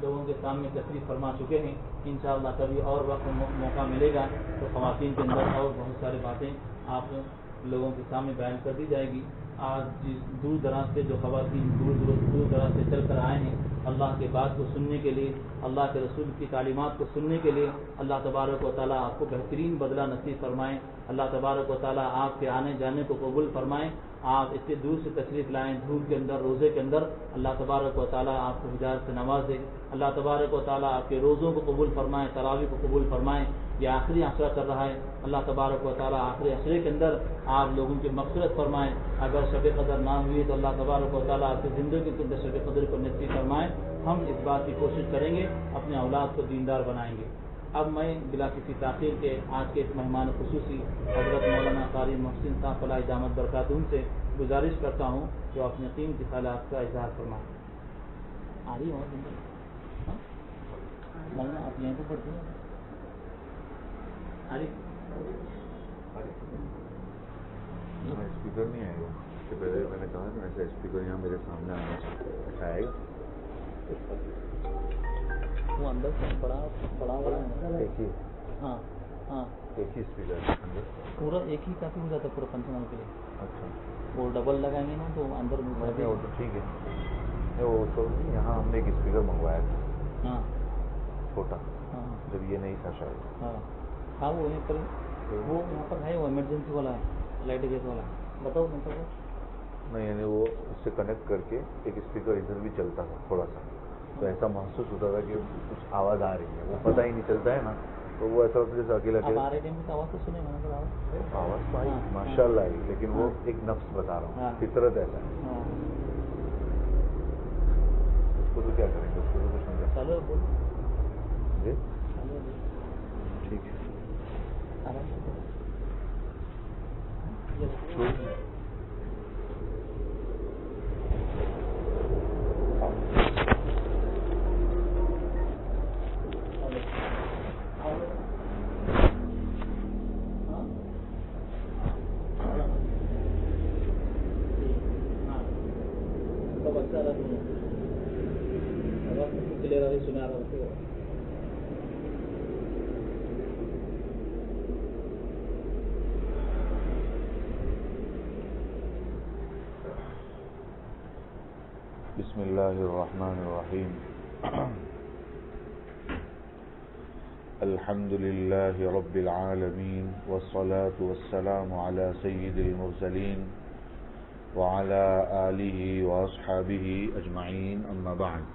لوگوں کے سامنے تشریف فرما چکے ہیں. انشاءاللہ کبھی اور وقت موقع ملے گا تو خواتین کے اندر اور بہت ساری باتیں آپ لوگوں کے سامنے بیان کر دی جائے گی. آج دور دراز سے جو خواتین دور دراز سے چل کر آئے ہیں اللہ کے بات کو سننے کے لیے, اللہ کے رسول کی تعلیمات کو سننے کے لیے, اللہ تبارک و تعالیٰ آپ کو بہترین بدلہ نصیب فرمائیں. اللہ تبارک و تعالیٰ آپ کے آنے جانے کو قبول فرمائیں. آپ اتنے دور سے تشریف لائیں دھوپ کے اندر, روزے کے اندر. اللہ تبارک و تعالیٰ آپ کو ہدایت سے نوازے. اللہ تبارک و تعالیٰ آپ کے روزوں کو قبول فرمائیں, تراویح کو قبول فرمائیں. یہ آخری عشرہ چل رہا ہے. اللہ تبارک و تعالیٰ آخری عشرے کے اندر آپ لوگوں کی مغفرت فرمائیں. اگر شب قدر نہ ہوئی تو اللہ تبارک و تعالیٰ آپ کی زندگی کے اندر شب قدر کو نصیب فرمائیں. ہم اس بات کی کوشش کریں گے, اپنے اولاد کو دیندار بنائیں گے. اب میں بلا کسی تاخیر کے آج کے ایک مہمان خصوصی حضرت مولانا قاری محسن صاحب فلاح دامت برکاتہم سے گزارش کرتا ہوں کہ وہ اپنے قیمتی خیالات کا اظہار فرمائیں. آ رہی ہوں مولانا آپ یہیں کو پڑھتے ہیں. اسپیکر نہیں آئے گا. اس سے پہلے میں نے کہا کہ ایسا اسپیکر یہاں میرے سامنے آنا چاہیے. ایسا آئے گا وہ اندر سے بڑا ایک ہی. ہاں ہاں ایک ہی اسپیکر اندر پورا ایک ہی کافی ہو جاتا ہے پورا فنکشن ہال کے لیے. اچھا وہ ڈبل لگائیں گے نا تو اندر میں وہ تو ٹھیک ہے. وہ تو یہاں ہم نے ایک اسپیکر منگوایا تھا. ہاں چھوٹا. ہاں جب یہ نہیں تھا شاید. ہاں ہاں وہ یہیں پر وہ یہاں پر ہے. وہ ایمرجنسی والا ہے, لائٹ گیس والا. بتاؤ نہیں یعنی وہ اس سے کنیکٹ کر کے ایک اسپیکر ادھر بھی چلتا تھا تھوڑا سا, تو ایسا محسوس ہوتا تھا کہ کچھ آواز آ رہی ہے. وہ پتہ ہی نہیں چلتا ہے نا, تو وہ ایسا ہوتا جیسے اکیلا آپ آ رہے ٹائم کی آواز تو سنے گا. آواز تو آئی ماشاء اللہ آئی, لیکن وہ ایک نفس بتا رہا ہوں, فطرت ایسا ہے. اس کو تو کیا کریں گے, اس کو تو کچھ نہیں کریں. چلو جی ٹھیک ہے. بسم اللہ الرحمن الرحیم. الحمد للہ رب العالمین والصلاة والسلام علی سید المرسلین وعلی آلہ واصحابہ اجمعین. اما بعد.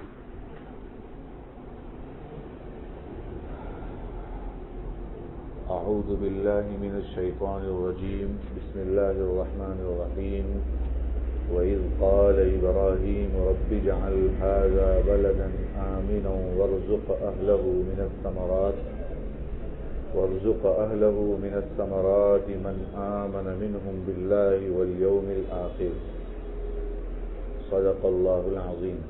اعوذ باللہ من الشیطان الرجیم. بسم اللہ الرحمن الرحیم. وَإِذْ قَالَ إِبْرَاهِيمُ رَبِّ اجْعَلْ هَٰذَا بَلَدًا آمِنًا وَارْزُقْ أَهْلَهُ مِنَ الثَّمَرَاتِ مَنْ آمَنَ مِنْهُمْ بِاللَّهِ وَالْيَوْمِ الْآخِرِ. صدق اللہ العظیم.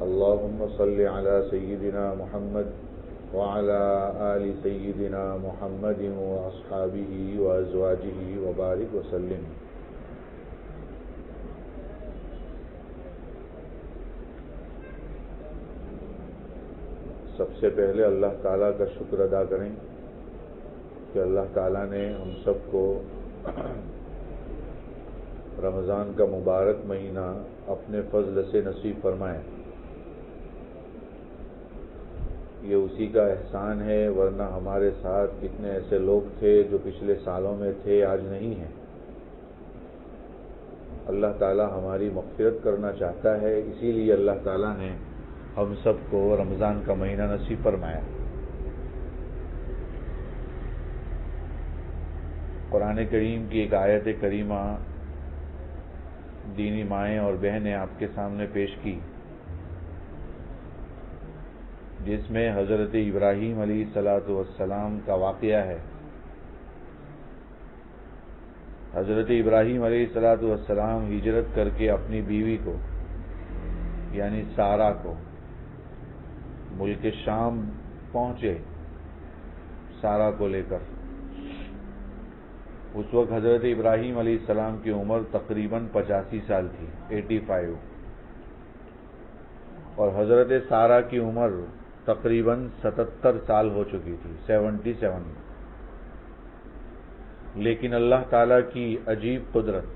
اللهم صل على سيدنا محمد وعلى آل سيدنا محمد وأصحابه وأزواجه وبارك وسلم. سب سے پہلے اللہ تعالیٰ کا شکر ادا کریں کہ اللہ تعالیٰ نے ہم سب کو رمضان کا مبارک مہینہ اپنے فضل سے نصیب فرمائے. یہ اسی کا احسان ہے, ورنہ ہمارے ساتھ کتنے ایسے لوگ تھے جو پچھلے سالوں میں تھے آج نہیں ہیں. اللہ تعالیٰ ہماری مغفرت کرنا چاہتا ہے, اسی لیے اللہ تعالیٰ نے ہم سب کو رمضان کا مہینہ نصیب فرمایا. قرآن کریم کی ایک آیت کریمہ دینی مائیں اور بہنیں آپ کے سامنے پیش کی, جس میں حضرت ابراہیم علیہ السلام کا واقعہ ہے. حضرت ابراہیم علیہ السلام ہجرت کر کے اپنی بیوی کو یعنی سارہ کو ملک شام پہنچے سارہ کو لے کر. اس وقت حضرت ابراہیم علیہ السلام کی عمر تقریباً 85 سال تھی, 85. اور حضرت سارہ کی عمر تقریباً 77 سال ہو چکی تھی، 77۔ لیکن اللہ تعالیٰ کی عجیب قدرت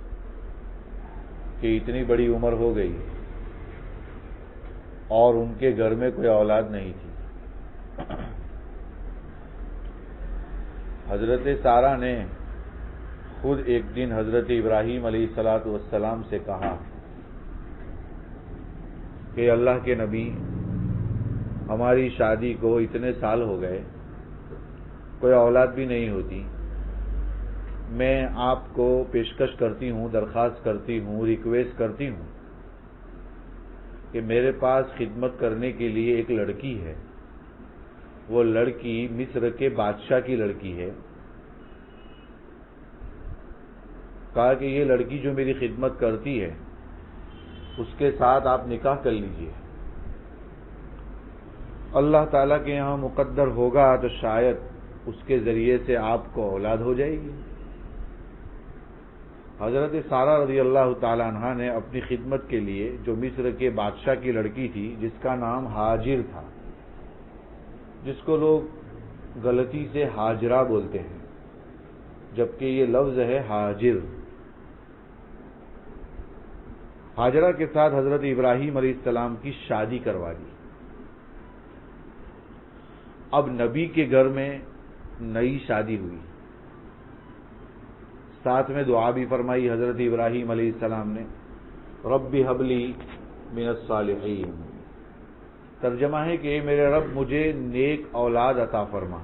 کہ اتنی بڑی عمر ہو گئی اور ان کے گھر میں کوئی اولاد نہیں تھی۔ حضرت سارہ نے خود ایک دن حضرت ابراہیم علیہ السلام سے کہا کہ اللہ کے نبی، ہماری شادی کو اتنے سال ہو گئے، کوئی اولاد بھی نہیں ہوتی، میں آپ کو پیشکش کرتی ہوں، درخواست کرتی ہوں، ریکویسٹ کرتی ہوں کہ میرے پاس خدمت کرنے کے لیے ایک لڑکی ہے، وہ لڑکی مصر کے بادشاہ کی لڑکی ہے۔ کہا کہ یہ لڑکی جو میری خدمت کرتی ہے اس کے ساتھ آپ نکاح کر لیجئے، اللہ تعالیٰ کے یہاں مقدر ہوگا تو شاید اس کے ذریعے سے آپ کو اولاد ہو جائے گی۔ حضرت سارہ رضی اللہ تعالی عنہ نے اپنی خدمت کے لیے جو مصر کے بادشاہ کی لڑکی تھی جس کا نام ہاجر تھا، جس کو لوگ غلطی سے ہاجرہ بولتے ہیں جبکہ یہ لفظ ہے ہاجر، ہاجرہ کے ساتھ حضرت ابراہیم علیہ السلام کی شادی کروا دی۔ اب نبی کے گھر میں نئی شادی ہوئی، ساتھ میں دعا بھی فرمائی حضرت ابراہیم علیہ السلام نے، رب هب لی من الصالحین، ترجمہ ہے کہ اے میرے رب مجھے نیک اولاد عطا فرما۔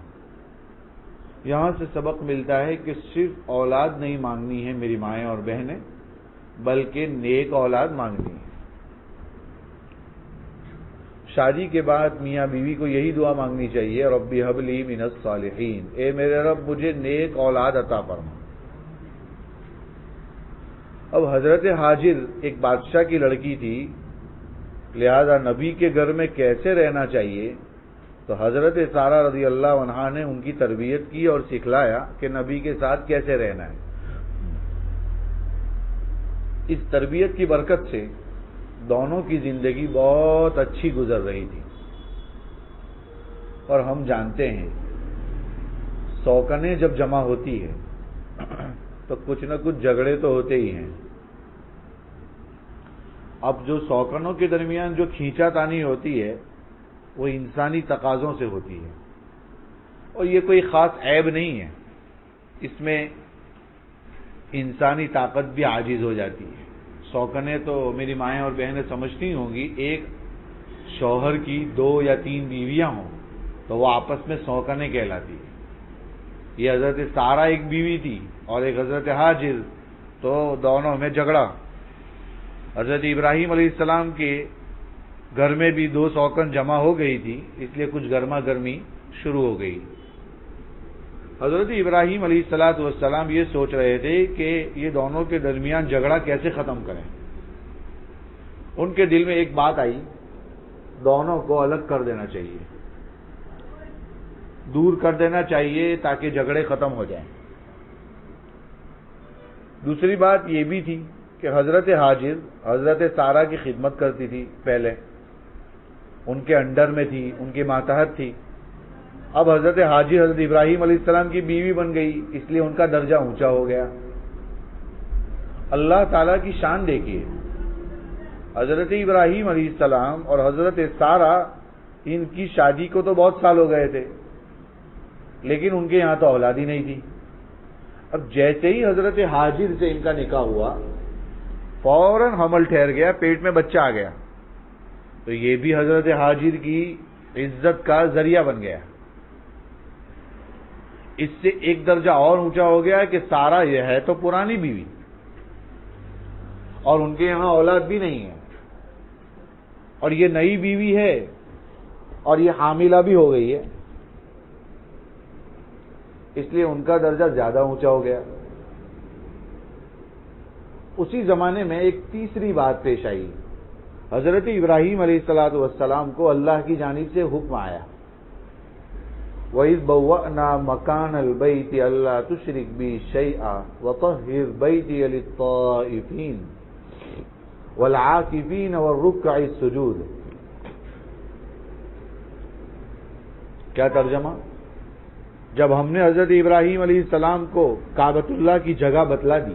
یہاں سے سبق ملتا ہے کہ صرف اولاد نہیں مانگنی ہے میری مائیں اور بہنیں، بلکہ نیک اولاد مانگنی ہے۔ شادی کے بعد میاں بیوی کو یہی دعا مانگنی چاہیے، رب هب لی من الصالحین، اے میرے رب مجھے نیک اولاد عطا فرما۔ اب حضرت ہاجر ایک بادشاہ کی لڑکی تھی، لہذا نبی کے گھر میں کیسے رہنا چاہیے، تو حضرت سارہ رضی اللہ عنہا نے ان کی تربیت کی اور سکھلایا کہ نبی کے ساتھ کیسے رہنا ہے۔ اس تربیت کی برکت سے دونوں کی زندگی بہت اچھی گزر رہی تھی، اور ہم جانتے ہیں سوکنیں جب جمع ہوتی ہے تو کچھ نہ کچھ جھگڑے تو ہوتے ہی ہیں۔ اب جو سوکنوں کے درمیان جو کھینچا تانی ہوتی ہے وہ انسانی تقاضوں سے ہوتی ہے، اور یہ کوئی خاص عیب نہیں ہے، اس میں انسانی طاقت بھی عاجز ہو جاتی ہے۔ سوکنیں تو میری مائیں اور بہنیں سمجھتی ہوں گی، ایک شوہر کی 2 یا 3 بیویاں ہوں تو وہ آپس میں سوکنیں کہلاتی ہے۔ یہ حضرت سارہ ایک بیوی تھی اور ایک حضرت ہاجر، تو دونوں میں جھگڑا۔ حضرت ابراہیم علیہ السلام کے گھر میں بھی 2 سوکن جمع ہو گئی تھی، اس لیے کچھ گرما گرمی شروع ہو گئی۔ حضرت ابراہیم علیہ السلام یہ سوچ رہے تھے کہ یہ دونوں کے درمیان جھگڑا کیسے ختم کریں۔ ان کے دل میں ایک بات آئی، دونوں کو الگ کر دینا چاہیے، دور کر دینا چاہیے تاکہ جھگڑے ختم ہو جائیں۔ دوسری بات یہ بھی تھی کہ حضرت ہاجر حضرت سارہ کی خدمت کرتی تھی، پہلے ان کے انڈر میں تھی، ان کے ماتحت تھی۔ اب حضرت ہاجر حضرت ابراہیم علیہ السلام کی بیوی بن گئی، اس لیے ان کا درجہ اونچا ہو گیا۔ اللہ تعالیٰ کی شان دیکھیے، حضرت ابراہیم علیہ السلام اور حضرت سارہ، ان کی شادی کو تو بہت سال ہو گئے تھے، لیکن ان کے یہاں تو اولاد ہی نہیں تھی۔ اب جیسے ہی حضرت ہاجر سے ان کا نکاح ہوا، فوراً حمل ٹھہر گیا، پیٹ میں بچہ آ گیا، تو یہ بھی حضرت ہاجر کی عزت کا ذریعہ بن گیا۔ اس سے ایک درجہ اور اونچا ہو گیا کہ سارہ یہ ہے تو پرانی بیوی، اور ان کے یہاں اولاد بھی نہیں ہے، اور یہ نئی بیوی ہے اور یہ حاملہ بھی ہو گئی ہے، اس لیے ان کا درجہ زیادہ اونچا ہو گیا۔ اسی زمانے میں ایک تیسری بات پیش آئی، حضرت ابراہیم علیہ السلام کو اللہ کی جانب سے حکم آیا، وَإِذْ بَوَّأْنَا مَكَانَ الْبَيْتِ أَلَّا تُشْرِكْ بِي شَيْئًا وَطَهِّرْ بَيْتِيَ لِلطَّائِفِينَ وَالْعَاكِفِينَ وَالرُّكَّعِ السُّجُودِ۔ کیا ترجمہ؟ جب ہم نے حضرت ابراہیم علیہ السلام کو کعبۃ اللہ کی جگہ بتلا دی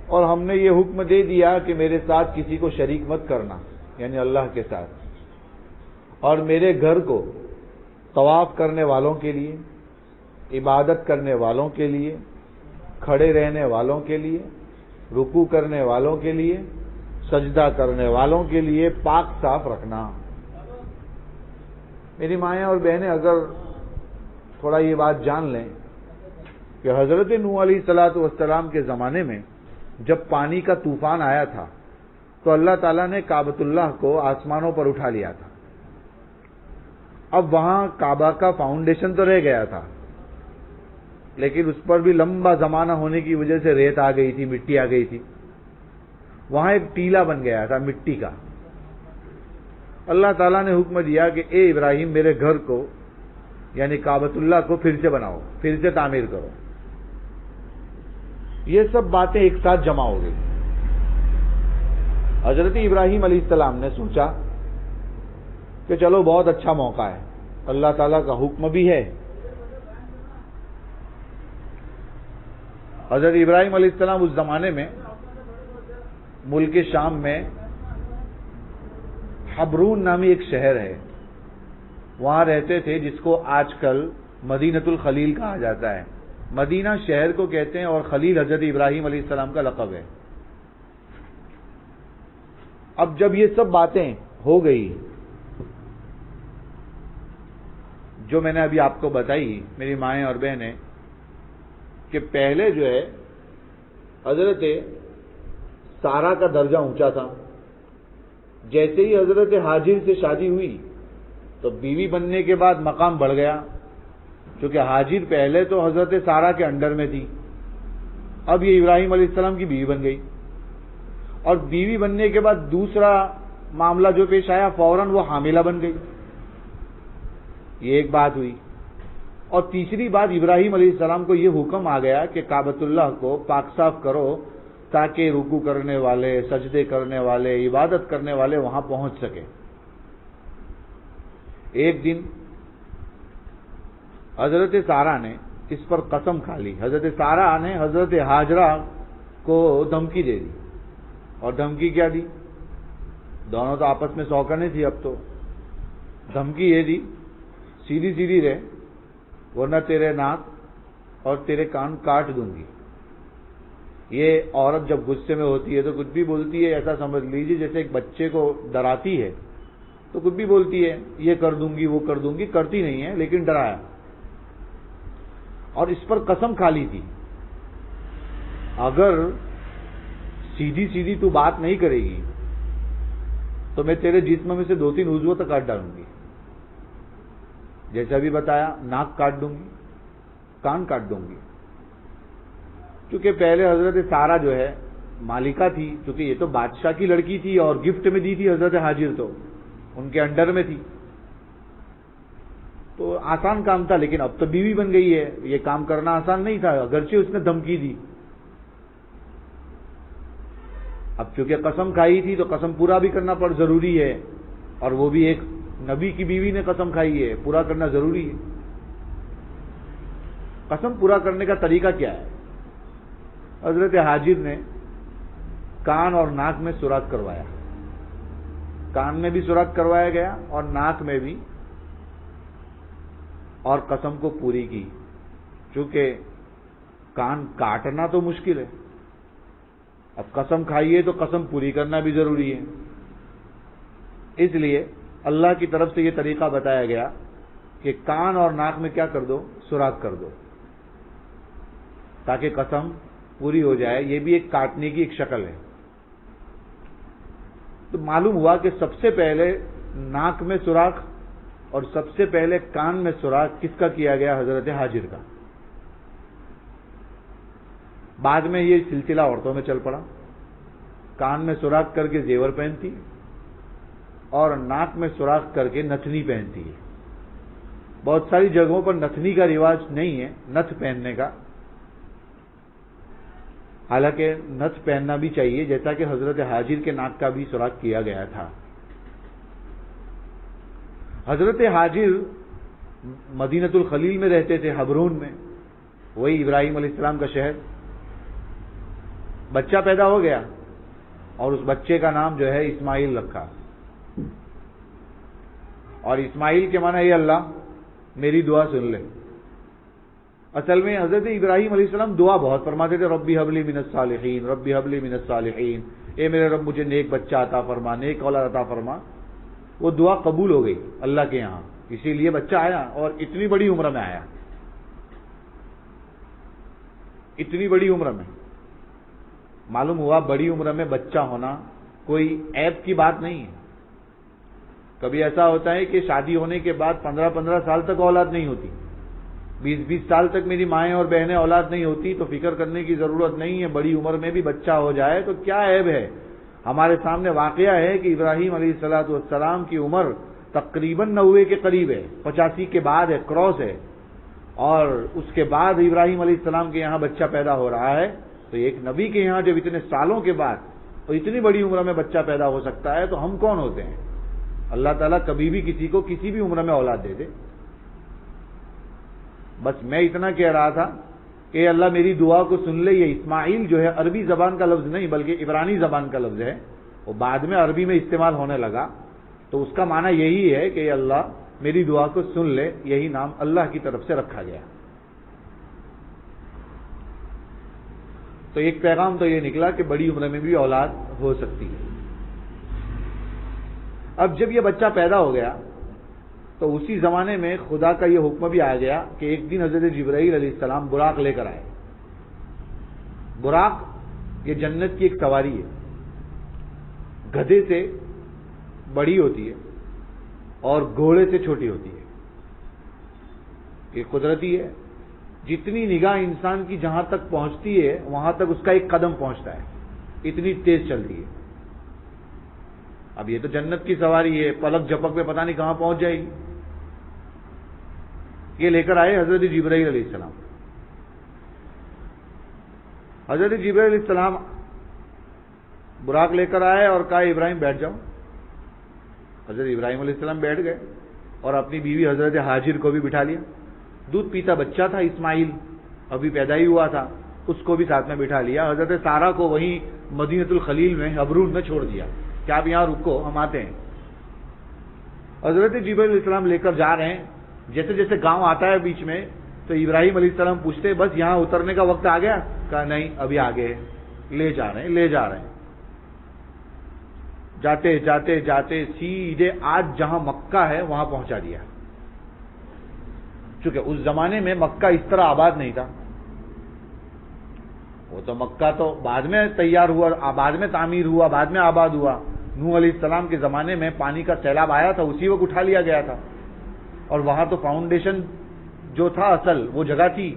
اور ہم نے یہ حکم دے دیا کہ میرے ساتھ کسی کو شریک مت کرنا، یعنی اللہ کے ساتھ، اور میرے گھر کو طواف کرنے والوں کے لیے، عبادت کرنے والوں کے لیے، کھڑے رہنے والوں کے لیے، رکوع کرنے والوں کے لیے، سجدہ کرنے والوں کے لیے پاک صاف رکھنا۔ میری مائیں اور بہنیں اگر تھوڑا یہ بات جان لیں کہ حضرت نوح علیہ السلام کے زمانے میں جب پانی کا طوفان آیا تھا تو اللہ تعالیٰ نے کعبۃ اللہ کو آسمانوں پر اٹھا لیا تھا۔ اب وہاں کعبہ کا فاؤنڈیشن تو رہ گیا تھا، لیکن اس پر بھی لمبا زمانہ ہونے کی وجہ سے ریت آ گئی تھی، مٹی آ گئی تھی۔ وہاں ایک ٹیلا بن گیا تھا مٹی کا۔ اللہ تعالیٰ نے حکم دیا کہ اے ابراہیم، میرے گھر کو یعنی کعبۃ اللہ کو پھر سے بناؤ، پھر سے تعمیر کرو۔ یہ سب باتیں ایک ساتھ جمع ہو گئی۔ حضرت ابراہیم علیہ السلام نے سوچا کہ چلو بہت اچھا موقع ہے، اللہ تعالیٰ کا حکم بھی ہے۔ حضرت ابراہیم علیہ السلام اس زمانے میں ملک شام میں حبرون نامی ایک شہر ہے، وہاں رہتے تھے، جس کو آج کل مدینۃ الخلیل کہا جاتا ہے۔ مدینہ شہر کو کہتے ہیں اور خلیل حضرت ابراہیم علیہ السلام کا لقب ہے۔ اب جب یہ سب باتیں ہو گئی جو میں نے ابھی آپ کو بتائی میری مائیں اور بہنیں، کہ پہلے جو ہے حضرت سارا کا درجہ اونچا تھا، جیسے ہی حضرت ہاجر سے شادی ہوئی تو بیوی بننے کے بعد مقام بڑھ گیا، چونکہ ہاجر پہلے تو حضرت سارا کے انڈر میں تھی، اب یہ ابراہیم علیہ السلام کی بیوی بن گئی، اور بیوی بننے کے بعد دوسرا معاملہ جو پیش آیا فوراً وہ حاملہ بن گئی، یہ ایک بات ہوئی۔ اور تیسری بات، ابراہیم علیہ السلام کو یہ حکم آ گیا کہ کعبۃ اللہ کو پاک صاف کرو تاکہ رکوع کرنے والے، سجدے کرنے والے، عبادت کرنے والے وہاں پہنچ سکے۔ ایک دن حضرت سارا نے اس پر قسم کھا لی، حضرت سارا نے حضرت ہاجرہ کو دھمکی دے دی، اور دھمکی کیا دی؟ دونوں تو آپس میں سوکنے تھی، اب تو دھمکی یہ دی، سیدھی سیدھی رہ ورنہ تیرے ناک اور تیرے کان کاٹ دوں گی۔ یہ عورت جب غصے میں ہوتی ہے تو کچھ بھی بولتی ہے، ایسا سمجھ لیجیے جیسے ایک بچے کو ڈراتی ہے تو کچھ بھی بولتی ہے، یہ کر دوں گی وہ کر دوں گی، کرتی نہیں ہے لیکن ڈرایا، اور اس پر قسم کھا لی تھی اگر سیدھی سیدھی تو بات نہیں کرے گی تو میں تیرے جسم میں سے 2-3 عضو تک کاٹ ڈالوں گی۔ جیسا بھی بتایا، ناک کاٹ دوں گی، کان کاٹ دوں گی۔ چونکہ پہلے حضرت سارا جو ہے مالکہ تھی، چونکہ یہ تو بادشاہ کی لڑکی تھی اور گفٹ میں دی تھی حضرت ہاجر، تو ان کے انڈر میں تھی، تو آسان کام تھا، لیکن اب تو بیوی بن گئی ہے، یہ کام کرنا آسان نہیں تھا، اگرچہ اس نے دھمکی دی۔ اب چونکہ قسم کھائی تھی تو قسم پورا بھی کرنا پر ضروری ہے، اور وہ بھی ایک نبی کی بیوی نے قسم کھائی ہے، پورا کرنا ضروری ہے۔ قسم پورا کرنے کا طریقہ کیا ہے؟ حضرت ہاجر نے کان اور ناک میں سوراخ کروایا، کان میں بھی سوراخ کروایا گیا اور ناک میں بھی، اور قسم کو پوری کی، چونکہ کان کاٹنا تو مشکل ہے، اب قسم کھائیے تو قسم پوری کرنا بھی ضروری ہے، اس لیے اللہ کی طرف سے یہ طریقہ بتایا گیا کہ کان اور ناک میں کیا کر دو؟ سوراخ کر دو، تاکہ قسم پوری ہو جائے۔ یہ بھی ایک کاٹنے کی ایک شکل ہے۔ تو معلوم ہوا کہ سب سے پہلے ناک میں سوراخ اور سب سے پہلے کان میں سوراخ کس کا کیا گیا؟ حضرت ہاجر کا۔ بعد میں یہ سلسلہ عورتوں میں چل پڑا، کان میں سوراخ کر کے زیور پہنتی اور ناک میں سوراخ کر کے نتھنی پہنتی ہے۔ بہت ساری جگہوں پر نتھنی کا رواج نہیں ہے، نتھ پہننے کا، حالانکہ نتھ پہننا بھی چاہیے، جیسا کہ حضرت ہاجر کے ناک کا بھی سوراخ کیا گیا تھا۔ حضرت ہاجر مدینۃ الخلیل میں رہتے تھے، حبرون میں، وہی ابراہیم علیہ السلام کا شہر. بچہ پیدا ہو گیا اور اس بچے کا نام جو ہے اسماعیل رکھا. اور اسماعیل کے معنی، اے اللہ میری دعا سن لے. اصل میں حضرت ابراہیم علیہ السلام دعا بہت فرماتے تھے، ربی حبلی من الصالحین، ربی حبلی من الصالحین، اے میرے رب مجھے نیک بچہ عطا فرما، نیک اولاد عطا فرما. وہ دعا قبول ہو گئی اللہ کے یہاں، اسی لیے بچہ آیا اور اتنی بڑی عمر میں آیا. اتنی بڑی عمر میں معلوم ہوا بڑی عمر میں بچہ ہونا کوئی عیب کی بات نہیں ہے. کبھی ایسا ہوتا ہے کہ شادی ہونے کے بعد 15 سال تک اولاد نہیں ہوتی، 20 سال تک میری مائیں اور بہنیں اولاد نہیں ہوتی، تو فکر کرنے کی ضرورت نہیں ہے. بڑی عمر میں بھی بچہ ہو جائے تو کیا عیب ہے. ہمارے سامنے واقعہ ہے کہ ابراہیم علیہ السلام کی عمر تقریباً 90 کے قریب ہے، 85 کے بعد ہے، کراس ہے. اور اس کے بعد ابراہیم علیہ السلام کے یہاں بچہ پیدا ہو رہا ہے. تو ایک نبی کے یہاں جب اتنے سالوں کے بعد اور اتنی بڑی عمر میں بچہ پیدا ہو سکتا ہے تو ہم کون ہوتے ہیں. اللہ تعالیٰ کبھی بھی کسی کو کسی بھی عمر میں اولاد دے دے. بس میں اتنا کہہ رہا تھا کہ اللہ میری دعا کو سن لے. یہ اسماعیل جو ہے عربی زبان کا لفظ نہیں بلکہ عبرانی زبان کا لفظ ہے، وہ بعد میں عربی میں استعمال ہونے لگا. تو اس کا معنی یہی ہے کہ اللہ میری دعا کو سن لے. یہی نام اللہ کی طرف سے رکھا گیا. تو ایک پیغام تو یہ نکلا کہ بڑی عمر میں بھی اولاد ہو سکتی ہے. اب جب یہ بچہ پیدا ہو گیا تو اسی زمانے میں خدا کا یہ حکم بھی آ گیا کہ ایک دن حضرت جبرائیل علیہ السلام براق لے کر آئے. براق یہ جنت کی ایک سواری ہے، گدھے سے بڑی ہوتی ہے اور گھوڑے سے چھوٹی ہوتی ہے. یہ قدرتی ہے. جتنی نگاہ انسان کی جہاں تک پہنچتی ہے وہاں تک اس کا ایک قدم پہنچتا ہے، اتنی تیز چلتی ہے. اب یہ تو جنت کی سواری ہے، پلک جھپک میں پتہ نہیں کہاں پہنچ جائے گی. یہ لے کر آئے حضرت جبرائیل علیہ السلام. حضرت جبرائیل علیہ السلام براق لے کر آئے اور کہا ابراہیم بیٹھ جاؤ. حضرت ابراہیم علیہ السلام بیٹھ گئے اور اپنی بیوی حضرت حاجر کو بھی بٹھا لیا. دودھ پیتا بچہ تھا اسماعیل، ابھی پیدا ہی ہوا تھا، اس کو بھی ساتھ میں بٹھا لیا. حضرت سارہ کو وہیں مدینۃ الخلیل میں حبرون میں چھوڑ دیا کہ آپ یہاں رکو، ہم آتے ہیں. حضرت جبرائیل علیہ السلام لے کر جا رہے ہیں. جیسے جیسے گاؤں آتا ہے بیچ میں تو ابراہیم علیہ السلام پوچھتے بس یہاں اترنے کا وقت آ گیا؟ کہا نہیں، ابھی آگے لے جا رہے ہیں. جاتے جاتے جاتے سیدھے آج جہاں مکہ ہے وہاں پہنچا دیا. چونکہ اس زمانے میں مکہ اس طرح آباد نہیں تھا. وہ تو مکہ تو بعد میں تیار ہوا، بعد میں تعمیر ہوا، بعد میں آباد ہوا. نوح علیہ السلام کے زمانے میں پانی کا سیلاب آیا تھا، اسی وقت اٹھا لیا گیا تھا. اور وہاں تو فاؤنڈیشن جو تھا اصل وہ جگہ تھی،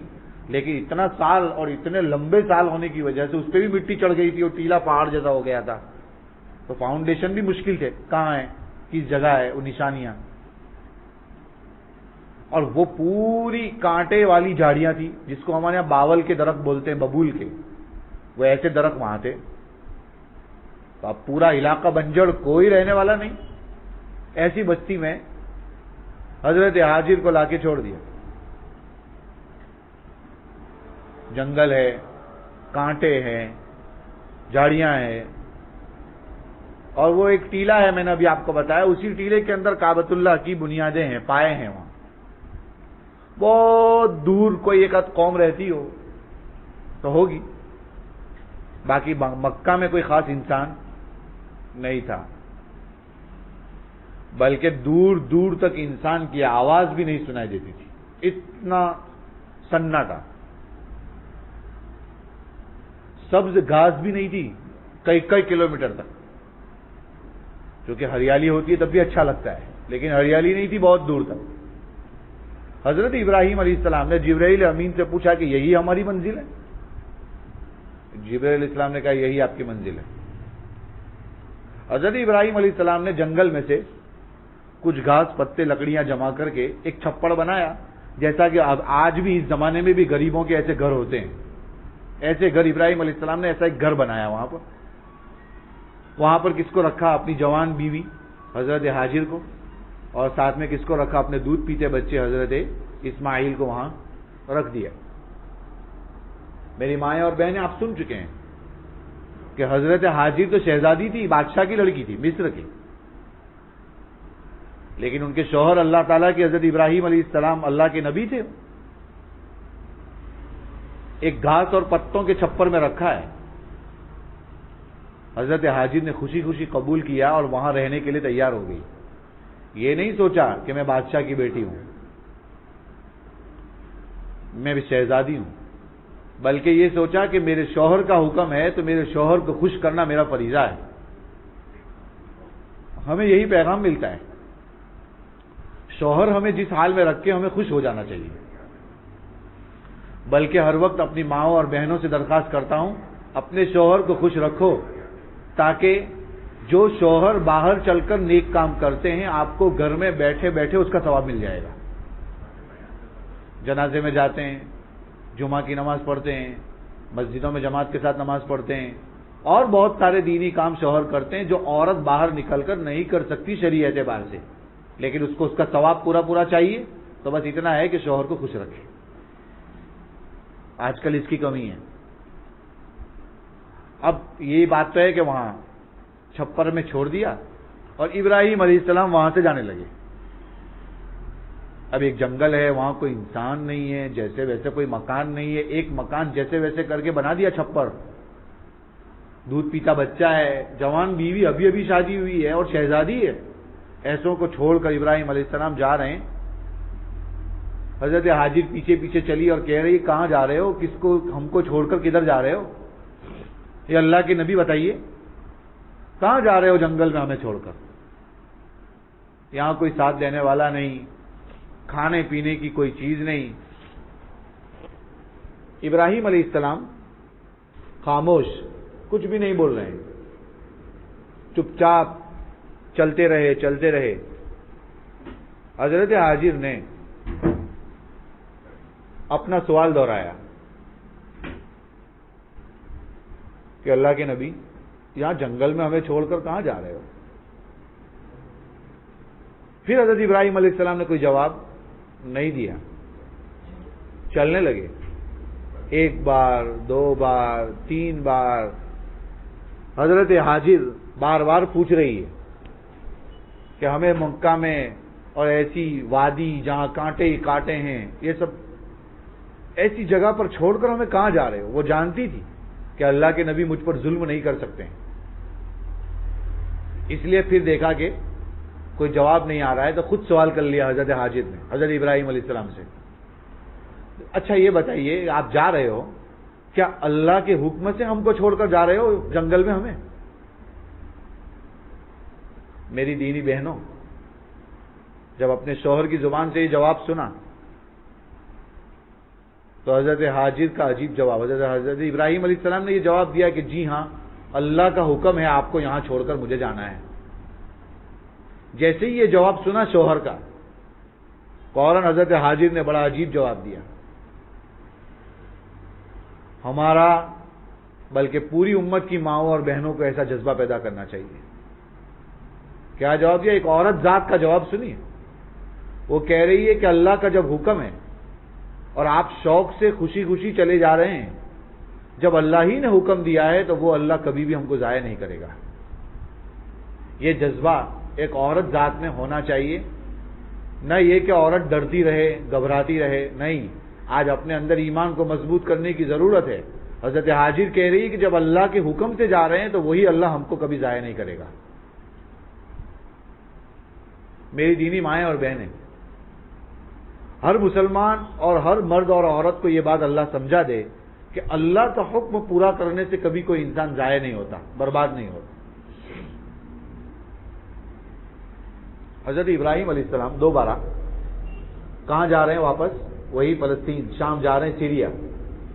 لیکن اتنا سال اور اتنے لمبے سال ہونے کی وجہ سے اس پہ بھی مٹی چڑھ گئی تھی اور ٹیلا پہاڑ جیسا ہو گیا تھا. تو فاؤنڈیشن بھی مشکل تھے، کہاں ہے، کس جگہ ہے، وہ نشانیاں. اور وہ پوری کانٹے والی جھاڑیاں تھی جس کو ہمارے یہاں باول کے درخت بولتے ہیں، ببول کے، وہ ایسے درخت وہاں تھے. تو اب پورا علاقہ بنجر، کوئی رہنے والا نہیں. ایسی بستی میں حضرت حاجر کو لا کے چھوڑ دیا. جنگل ہے، کانٹے ہیں، جھاڑیاں ہیں، اور وہ ایک ٹیلا ہے، میں نے ابھی آپ کو بتایا، اسی ٹیلے کے اندر کعبۃ اللہ کی بنیادیں ہیں، پائے ہیں. وہاں بہت دور کوئی ایک آدھ قوم رہتی ہو تو ہوگی، باقی مکہ میں کوئی خاص انسان نہیں تھا. بلکہ دور دور تک انسان کی آواز بھی نہیں سنائی دیتی تھی، اتنا سناٹا. سبز گھاس بھی نہیں تھی کئی کئی کلومیٹر تک. کیونکہ ہریالی ہوتی ہے تب بھی اچھا لگتا ہے، لیکن ہریالی نہیں تھی بہت دور تک. حضرت ابراہیم علیہ السلام نے جبرائیل امین سے پوچھا کہ یہی ہماری منزل ہے؟ جبرائیل علیہ السلام نے کہا یہی آپ کی منزل ہے. حضرت ابراہیم علیہ السلام نے جنگل میں سے کچھ گھاس پتے لکڑیاں جمع کر کے ایک چھپڑ بنایا، جیسا کہ اب آج بھی اس زمانے میں بھی غریبوں کے ایسے گھر ہوتے ہیں. ایسے گھر ابراہیم علیہ السلام نے ایسا ایک گھر بنایا وہاں پر. وہاں پر کس کو رکھا؟ اپنی جوان بیوی حضرت حاجر کو اور ساتھ میں کس کو رکھا؟ اپنے دودھ پیتے بچے حضرت اسماعیل کو وہاں رکھ دیا۔ میری مائیں اور بہنیں آپ سن چکے ہیں کہ حضرت حاجر تو شہزادی تھی، بادشاہ کی لڑکی تھی، مصر کی، لیکن ان کے شوہر اللہ تعالیٰ کے حضرت ابراہیم علیہ السلام اللہ کے نبی تھے۔ ایک گھاس اور پتوں کے چھپر میں رکھا ہے، حضرت حاجر نے خوشی خوشی قبول کیا اور وہاں رہنے کے لیے تیار ہو گئی۔ یہ نہیں سوچا کہ میں بادشاہ کی بیٹی ہوں، میں بھی شہزادی ہوں، بلکہ یہ سوچا کہ میرے شوہر کا حکم ہے تو میرے شوہر کو خوش کرنا میرا فریضہ ہے۔ ہمیں یہی پیغام ملتا ہے، شوہر ہمیں جس حال میں رکھ کے ہمیں خوش ہو جانا چاہیے، بلکہ ہر وقت اپنی ماؤں اور بہنوں سے درخواست کرتا ہوں اپنے شوہر کو خوش رکھو، تاکہ جو شوہر باہر چل کر نیک کام کرتے ہیں آپ کو گھر میں بیٹھے بیٹھے اس کا ثواب مل جائے گا۔ جنازے میں جاتے ہیں، جمعہ کی نماز پڑھتے ہیں، مسجدوں میں جماعت کے ساتھ نماز پڑھتے ہیں، اور بہت سارے دینی کام شوہر کرتے ہیں جو عورت باہر نکل کر نہیں کر سکتی شرعی اعتبار سے، لیکن اس کو اس کا ثواب پورا پورا چاہیے، تو بس اتنا ہے کہ شوہر کو خوش رکھے۔ آج کل اس کی کمی ہے۔ اب یہی بات تو ہے کہ وہاں چھپر میں چھوڑ دیا اور ابراہیم علیہ السلام وہاں سے جانے لگے۔ اب ایک جنگل ہے، وہاں کوئی انسان نہیں ہے، جیسے ویسے کوئی مکان نہیں ہے، ایک مکان جیسے ویسے کر کے بنا دیا چھپر، دودھ پیتا بچہ ہے، جوان بیوی ابھی ابھی شادی ہوئی ہے اور شہزادی ہے، ایسوں کو چھوڑ کر ابراہیم علیہ السلام جا رہے ہیں۔ حضرت حاجر پیچھے پیچھے چلی اور کہہ رہی کہاں جا رہے ہو، کس کو، ہم کو چھوڑ کر کدھر جا رہے ہو؟ یہ اللہ کے نبی بتائیے کہاں جا رہے ہو جنگل میں ہمیں چھوڑ کر؟ یہاں کوئی ساتھ دینے والا نہیں، کھانے پینے کی کوئی چیز نہیں۔ ابراہیم علیہ السلام خاموش، کچھ بھی نہیں بول رہے ہیں، چپ چاپ چلتے رہے چلتے رہے۔ حضرت حاجر نے اپنا سوال دہرایا کہ اللہ کے نبی یہاں جنگل میں ہمیں چھوڑ کر کہاں جا رہے ہو؟ پھر حضرت ابراہیم علیہ السلام نے کوئی جواب نہیں دیا، چلنے لگے۔ ایک بار، دو بار، تین بار حضرت حاجر بار بار پوچھ رہی ہے کہ ہمیں مکہ میں اور ایسی وادی جہاں کانٹے ہی کانٹے ہیں، یہ سب ایسی جگہ پر چھوڑ کر ہمیں کہاں جا رہے ہو؟ وہ جانتی تھی کہ اللہ کے نبی مجھ پر ظلم نہیں کر سکتے ہیں، اس لیے پھر دیکھا کہ کوئی جواب نہیں آ رہا ہے تو خود سوال کر لیا حضرت حاجر نے حضرت ابراہیم علیہ السلام سے، اچھا یہ بتائیے آپ جا رہے ہو، کیا اللہ کے حکم سے ہم کو چھوڑ کر جا رہے ہو جنگل میں ہمیں؟ میری دینی بہنوں، جب اپنے شوہر کی زبان سے یہ جواب سنا تو حضرت حاجر کا عجیب جواب، حضرت ابراہیم علیہ السلام نے یہ جواب دیا کہ جی ہاں اللہ کا حکم ہے آپ کو یہاں چھوڑ کر مجھے جانا ہے۔ جیسے ہی یہ جواب سنا شوہر کا، فوراً حضرت حاجر نے بڑا عجیب جواب دیا، ہمارا بلکہ پوری امت کی ماؤں اور بہنوں کو ایسا جذبہ پیدا کرنا چاہیے۔ کیا جواب دیا؟ ایک عورت ذات کا جواب سنیے، وہ کہہ رہی ہے کہ اللہ کا جب حکم ہے اور آپ شوق سے خوشی خوشی چلے جا رہے ہیں، جب اللہ ہی نے حکم دیا ہے تو وہ اللہ کبھی بھی ہم کو ضائع نہیں کرے گا۔ یہ جذبہ ایک عورت ذات میں ہونا چاہیے، نہ یہ کہ عورت ڈرتی رہے گھبراتی رہے، نہیں، آج اپنے اندر ایمان کو مضبوط کرنے کی ضرورت ہے۔ حضرت حاجر کہہ رہی ہے کہ جب اللہ کے حکم سے جا رہے ہیں تو وہی اللہ ہم کو کبھی ضائع نہیں کرے گا۔ میری دینی مائیں اور بہنیں، ہر مسلمان اور ہر مرد اور عورت کو یہ بات اللہ سمجھا دے کہ اللہ کا حکم پورا کرنے سے کبھی کوئی انسان ضائع نہیں ہوتا، برباد نہیں ہوتا۔ حضرت ابراہیم علیہ السلام دوبارہ کہاں جا رہے ہیں؟ واپس وہی فلسطین، شام جا رہے ہیں، سیریا،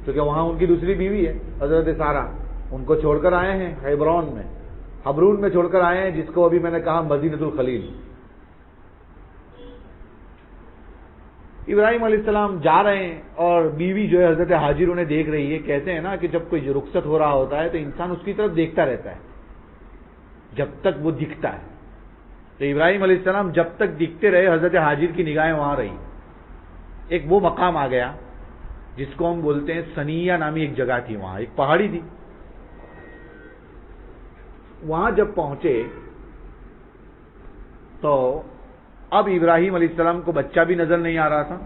کیونکہ وہاں ان کی دوسری بیوی ہے حضرت سارہ، ان کو چھوڑ کر آئے ہیں حبرون میں چھوڑ کر آئے ہیں، جس کو ابھی میں نے کہا مدینۃ الخلیل۔ ابراہیم علیہ السلام جا رہے ہیں اور بیوی جو ہے حضرت حاجر انہیں دیکھ رہی ہے۔ کہتے ہیں نا کہ جب کوئی رخصت ہو رہا ہوتا ہے تو انسان اس کی طرف دیکھتا رہتا ہے جب تک وہ دکھتا ہے، تو ابراہیم علیہ السلام جب تک دکھتے رہے حضرت ہاجر کی نگاہیں وہاں رہی. ایک وہ مقام آ گیا جس کو ہم بولتے ہیں سنیہ نامی ایک جگہ تھی، وہاں ایک پہاڑی تھی. وہاں جب پہنچے تو اب ابراہیم علیہ السلام کو بچہ بھی نظر نہیں آ رہا تھا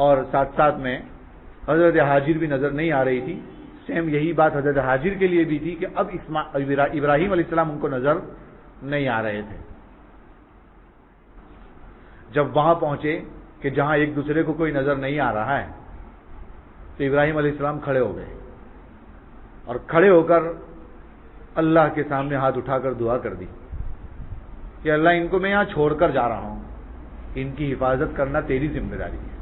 اور ساتھ ساتھ میں حضرت ہاجر بھی نظر نہیں آ رہی تھی. سیم یہی بات حضرت ہاجر کے لیے بھی تھی کہ اب ابراہیم علیہ السلام ان کو نظر نہیں آ رہے تھے. جب وہاں پہنچے کہ جہاں ایک دوسرے کو کوئی نظر نہیں آ رہا ہے تو ابراہیم علیہ السلام کھڑے ہو گئے اور کھڑے ہو کر اللہ کے سامنے ہاتھ اٹھا کر دعا کر دی کہ اللہ ان کو میں یہاں چھوڑ کر جا رہا ہوں، ان کی حفاظت کرنا تیری ذمہ داری ہے.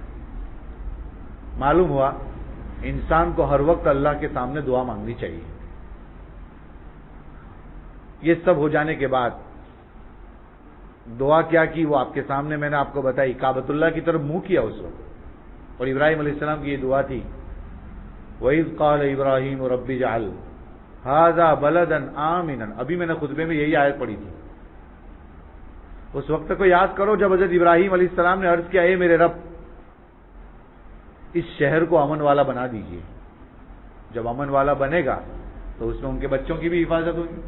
معلوم ہوا انسان کو ہر وقت اللہ کے سامنے دعا مانگنی چاہیے. یہ سب ہو جانے کے بعد دعا کیا کی وہ آپ کے سامنے میں نے آپ کو بتائی. کعبۃ اللہ کی طرف منہ کیا اس وقت، اور ابراہیم علیہ السلام کی یہ دعا تھی وَإِذْ قَالَ إِبْرَاهِيمُ رَبِّ اجْعَلْ هَذَا بَلَدًا آمِنًا. ابھی میں نے خطبے میں یہی آیت پڑھی تھی. اس وقت کو یاد کرو جب حضرت ابراہیم علیہ السلام نے عرض کیا اے میرے رب اس شہر کو امن والا بنا دیجیے. جب امن والا بنے گا تو اس میں ان کے بچوں کی بھی حفاظت ہوگی.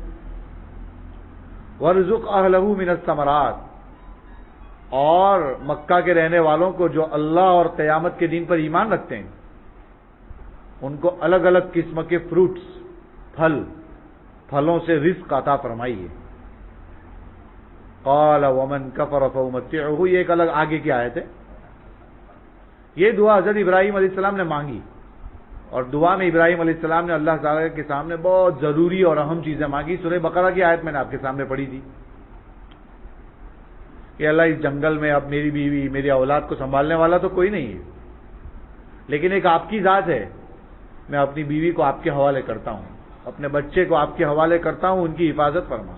وَارْزُقْ أَهْلَهُ مِنَ الثَّمَرَاتِ. اور مکہ کے رہنے والوں کو جو اللہ اور قیامت کے دن پر ایمان رکھتے ہیں ان کو الگ الگ قسم کے فروٹس، پھلوں سے رزق عطا فرمائیے. قال ومن كفر فأمتعه. یہ ایک الگ آگے کی آیت ہے. یہ دعا حضرت ابراہیم علیہ السلام نے مانگی، اور دعا میں ابراہیم علیہ السلام نے اللہ تعالیٰ کے سامنے بہت ضروری اور اہم چیزیں مانگی. سورہ بقرہ کی آیت میں نے آپ کے سامنے پڑھی تھی کہ اللہ اس جنگل میں اب میری بیوی میری اولاد کو سنبھالنے والا تو کوئی نہیں ہے، لیکن ایک آپ کی ذات ہے، میں اپنی بیوی کو آپ کے حوالے کرتا ہوں، اپنے بچے کو آپ کے حوالے کرتا ہوں، ان کی حفاظت فرما.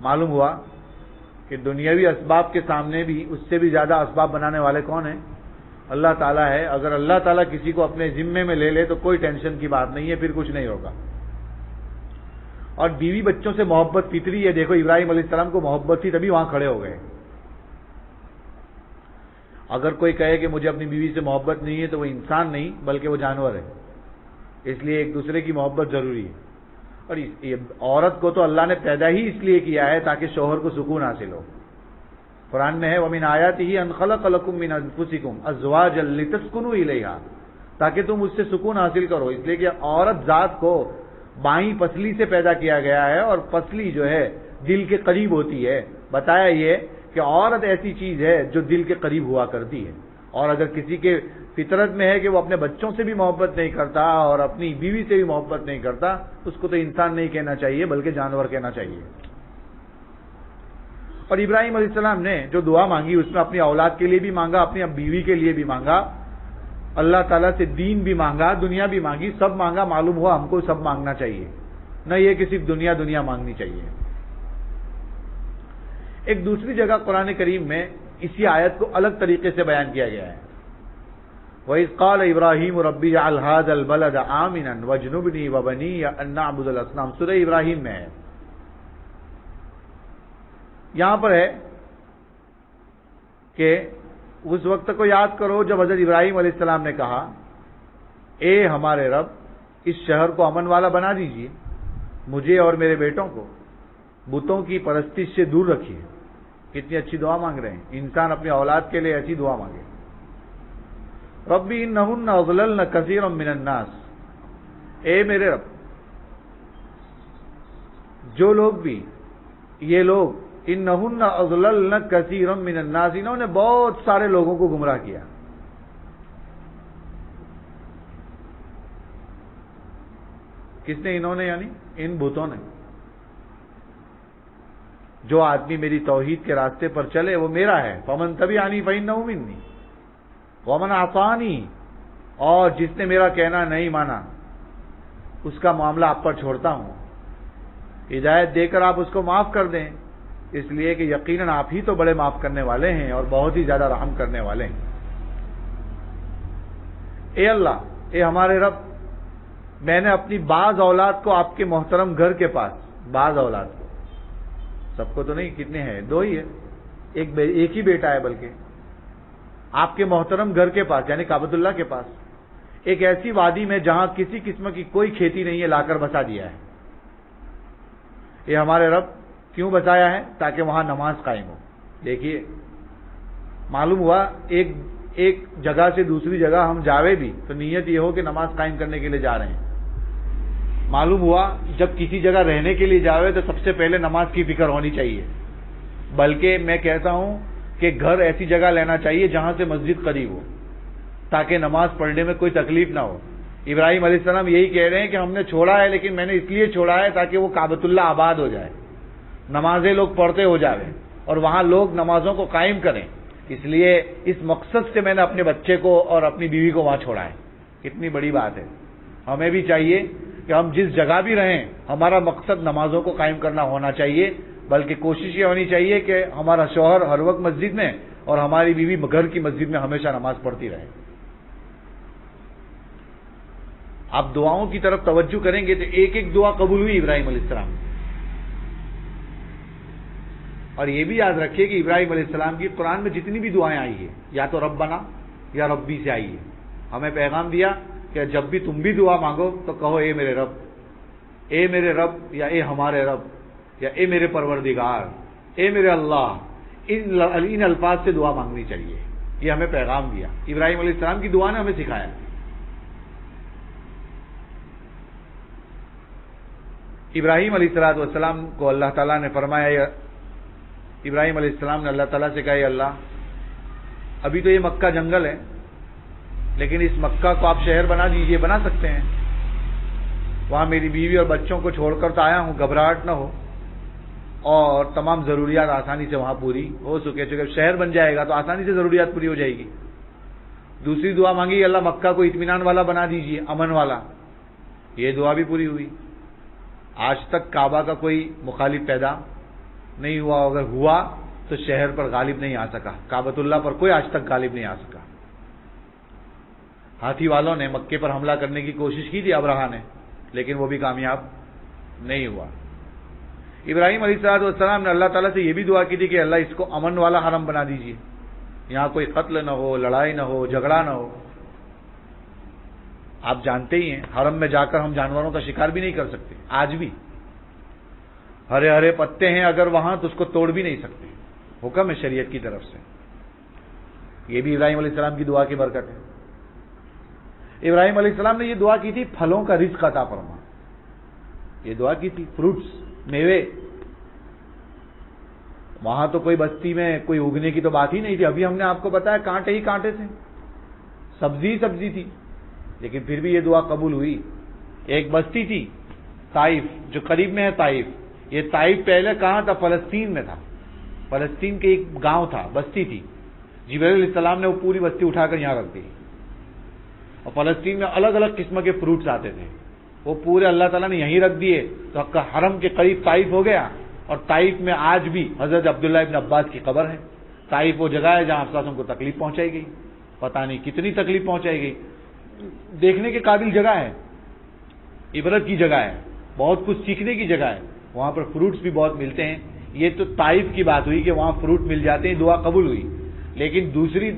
معلوم ہوا کہ دنیاوی اسباب کے سامنے بھی اس سے بھی زیادہ اسباب بنانے والے کون ہیں؟ اللہ تعالیٰ ہے. اگر اللہ تعالیٰ کسی کو اپنے ذمے میں لے لے تو کوئی ٹینشن کی بات نہیں ہے، پھر کچھ نہیں ہوگا. اور بیوی بچوں سے محبت فطری ہے. دیکھو ابراہیم علیہ السلام کو محبت تھی تبھی وہاں کھڑے ہو گئے. اگر کوئی کہے کہ مجھے اپنی بیوی سے محبت نہیں ہے تو وہ انسان نہیں بلکہ وہ جانور ہے. اس لیے ایک دوسرے کی محبت ضروری ہے. اور عورت کو تو اللہ نے پیدا ہی اس لیے کیا ہے تاکہ شوہر کو سکون حاصل ہو. قرآن میں ہے وَمِنْ آيَاتِهِ أَنْ خَلَقَ لَكُم مِّنْ أَنفُسِكُمْ أَزْوَاجًا لِتَسْكُنُوا إِلَيْهَا. تاکہ تم اس سے سکون حاصل کرو. اس لیے کہ عورت ذات کو بائیں پسلی سے پیدا کیا گیا ہے اور پسلی جو ہے دل کے قریب ہوتی ہے. بتایا یہ کہ عورت ایسی چیز ہے جو دل کے قریب ہوا کرتی ہے. اور اگر کسی کے فطرت میں ہے کہ وہ اپنے بچوں سے بھی محبت نہیں کرتا اور اپنی بیوی سے بھی محبت نہیں کرتا، اس کو تو انسان نہیں کہنا چاہیے بلکہ جانور کہنا چاہیے. اور ابراہیم علیہ السلام نے جو دعا مانگی اس میں اپنی اولاد کے لیے بھی مانگا، اپنی بیوی کے لیے بھی مانگا، اللہ تعالیٰ سے دین بھی مانگا، دنیا بھی مانگی، سب مانگا. معلوم ہوا ہم کو سب مانگنا چاہیے، نہ یہ کہ صرف دنیا مانگنی چاہیے. ایک دوسری جگہ قرآن کریم میں اسی آیت کو الگ طریقے سے بیان کیا گیا ہے. وَإِذْ قَالَ إِبْرَاهِيمُ رَبِّ اجْعَلْ هَٰذَا الْبَلَدَ آمِنًا وَاجْنُبْنِي وَبَنِيَّ أَن نَّعْبُدَ الْأَصْنَامَ. سورہ ابراہیم میں ہے. یہاں پر ہے کہ اس وقت کو یاد کرو جب حضرت ابراہیم علیہ السلام نے کہا اے ہمارے رب اس شہر کو امن والا بنا دیجیے، مجھے اور میرے بیٹوں کو بتوں کی پرستش سے دور رکھیے. کتنی اچھی دعا مانگ رہے ہیں. انسان اپنی اولاد کے لیے ایسی دعا مانگے. ربی انہن اضللن کثیرا من الناس. اے میرے رب جو لوگ بھی یہ لوگ انہن اضللن کثیرا من الناس، انہوں نے بہت سارے لوگوں کو گمراہ کیا. کس نے؟ انہوں نے یعنی ان بتوں نے. جو آدمی میری توحید کے راستے پر چلے وہ میرا ہے. فمن تبعنی فإنہ منی ومن عصانی. اور جس نے میرا کہنا نہیں مانا اس کا معاملہ آپ پر چھوڑتا ہوں. ہدایت دے کر آپ اس کو معاف کر دیں، اس لیے کہ یقیناً آپ ہی تو بڑے معاف کرنے والے ہیں اور بہت ہی زیادہ رحم کرنے والے ہیں. اے اللہ، اے ہمارے رب، میں نے اپنی بعض اولاد کو آپ کے محترم گھر کے پاس، بعض اولاد کو سب کو تو نہیں, کتنے ہیں؟ 2 ہی ہے, ایک ہی بیٹا ہے. بلکہ آپ کے محترم گھر کے پاس یعنی کعبۃ اللہ کے پاس ایک ایسی وادی میں جہاں کسی قسم کی کوئی کھیتی نہیں ہے, لا کر بسا دیا ہے. یہ ہمارے رب کیوں بسایا ہے؟ تاکہ وہاں نماز قائم ہو. دیکھیے معلوم ہوا ایک جگہ سے دوسری جگہ ہم جاوے بھی تو نیت یہ ہو کہ نماز قائم کرنے کے لیے جا رہے ہیں. معلوم ہوا جب کسی جگہ رہنے کے لیے جاوے تو سب سے پہلے نماز کی فکر ہونی چاہیے. بلکہ میں کہتا ہوں کہ گھر ایسی جگہ لینا چاہیے جہاں سے مسجد قریب ہو, تاکہ نماز پڑھنے میں کوئی تکلیف نہ ہو. ابراہیم علیہ السلام یہی کہہ رہے ہیں کہ ہم نے چھوڑا ہے, لیکن میں نے اس لیے چھوڑا ہے تاکہ وہ کعبۃ اللہ آباد ہو جائے, نمازیں لوگ پڑھتے ہو جائیں اور وہاں لوگ نمازوں کو قائم کریں. اس لیے اس مقصد سے میں نے اپنے بچے کو اور اپنی بیوی کو وہاں چھوڑا ہے. کتنی بڑی بات ہے. ہمیں بھی چاہیے کہ ہم جس جگہ بھی رہیں ہمارا مقصد نمازوں کو قائم کرنا ہونا چاہیے. بلکہ کوشش یہ ہونی چاہیے کہ ہمارا شوہر ہر وقت مسجد میں اور ہماری بیوی گھر کی مسجد میں ہمیشہ نماز پڑھتی رہے. آپ دعاؤں کی طرف توجہ کریں گے تو ایک ایک دعا قبول ہوئی ابراہیم علیہ السلام. اور یہ بھی یاد رکھیے کہ ابراہیم علیہ السلام کی قرآن میں جتنی بھی دعائیں آئی ہیں یا تو ربنا یا ربی سے آئی ہے. ہمیں پیغام دیا کہ جب بھی تم بھی دعا مانگو تو کہو اے میرے رب, اے میرے رب, یا اے ہمارے رب, یا اے میرے پروردگار, اے میرے اللہ. ان الفاظ سے دعا مانگنی چاہیے. یہ ہمیں پیغام دیا. ابراہیم علیہ السلام کی دعا نے ہمیں سکھایا. ابراہیم علیہ السلام کو اللہ تعالیٰ نے فرمایا, ابراہیم علیہ السلام نے اللہ تعالیٰ سے کہا, اللہ ابھی تو یہ مکہ جنگل ہے, لیکن اس مکہ کو آپ شہر بنا دیجئے. بنا سکتے ہیں. وہاں میری بیوی اور بچوں کو چھوڑ کر تو آیا ہوں, گھبراہٹ نہ ہو, اور تمام ضروریات آسانی سے وہاں پوری ہو سکے. چونکہ شہر بن جائے گا تو آسانی سے ضروریات پوری ہو جائے گی. دوسری دعا مانگی, اللہ مکہ کو اطمینان والا بنا دیجئے, امن والا. یہ دعا بھی پوری ہوئی. آج تک کعبہ کا کوئی مخالف پیدا نہیں ہوا. اگر ہوا تو شہر پر غالب نہیں آ سکا. کعبۃ اللہ پر کوئی آج تک غالب نہیں آ سکا. ہاتھی والوں نے مکے پر حملہ کرنے کی کوشش کی تھی, ابرہا نے, لیکن وہ بھی کامیاب نہیں ہوا. ابراہیم علیہ السلام نے اللہ تعالیٰ سے یہ بھی دعا کی تھی کہ اللہ اس کو امن والا حرم بنا دیجیے, یہاں کوئی قتل نہ ہو, لڑائی نہ ہو, جھگڑا نہ ہو. آپ جانتے ہی ہیں حرم میں جا کر ہم جانوروں کا شکار بھی نہیں کر سکتے. آج بھی ہرے ہرے پتے ہیں اگر وہاں تو اس کو توڑ بھی نہیں سکتے. حکم ہے شریعت کی طرف سے. یہ بھی ابراہیم علیہ السلام کی دعا کی برکت ہے. ابراہیم علیہ السلام نے یہ دعا کی تھی پھلوں کا رزق عطا فرما. یہ دعا کی تھی فروٹس, میوے. وہاں تو کوئی بستی میں کوئی اگنے کی تو بات ہی نہیں تھی. ابھی ہم نے آپ کو بتایا کانٹے ہی کانٹے تھے, سبزی سبزی تھی. لیکن پھر بھی یہ دعا قبول ہوئی. ایک بستی تھی طائف, جو قریب میں ہے طائف. یہ طائف پہلے کہاں تھا؟ فلسطین میں تھا. فلسطین کے ایک گاؤں تھا, بستی تھی. جبرائیل علیہ السلام نے وہ پوری بستی اٹھا کر یہاں رکھ دی. اور فلسطین میں الگ الگ قسم کے فروٹس آتے تھے, وہ پورے اللہ تعالیٰ نے یہیں رکھ دیے. تو حرم کے قریب طائف ہو گیا. اور طائف میں آج بھی حضرت عبداللہ ابن عباس کی قبر ہے. طائف وہ جگہ ہے جہاں افساسوں کو تکلیف پہنچائی گئی, پتہ نہیں کتنی تکلیف پہنچائی گئی. دیکھنے کے قابل جگہ ہے, عبرت کی جگہ ہے, بہت کچھ سیکھنے کی جگہ ہے. وہاں پر فروٹس بھی بہت ملتے ہیں. یہ تو طائف کی بات ہوئی کہ وہاں فروٹ مل جاتے ہیں, دعا قبول ہوئی. لیکن دوسری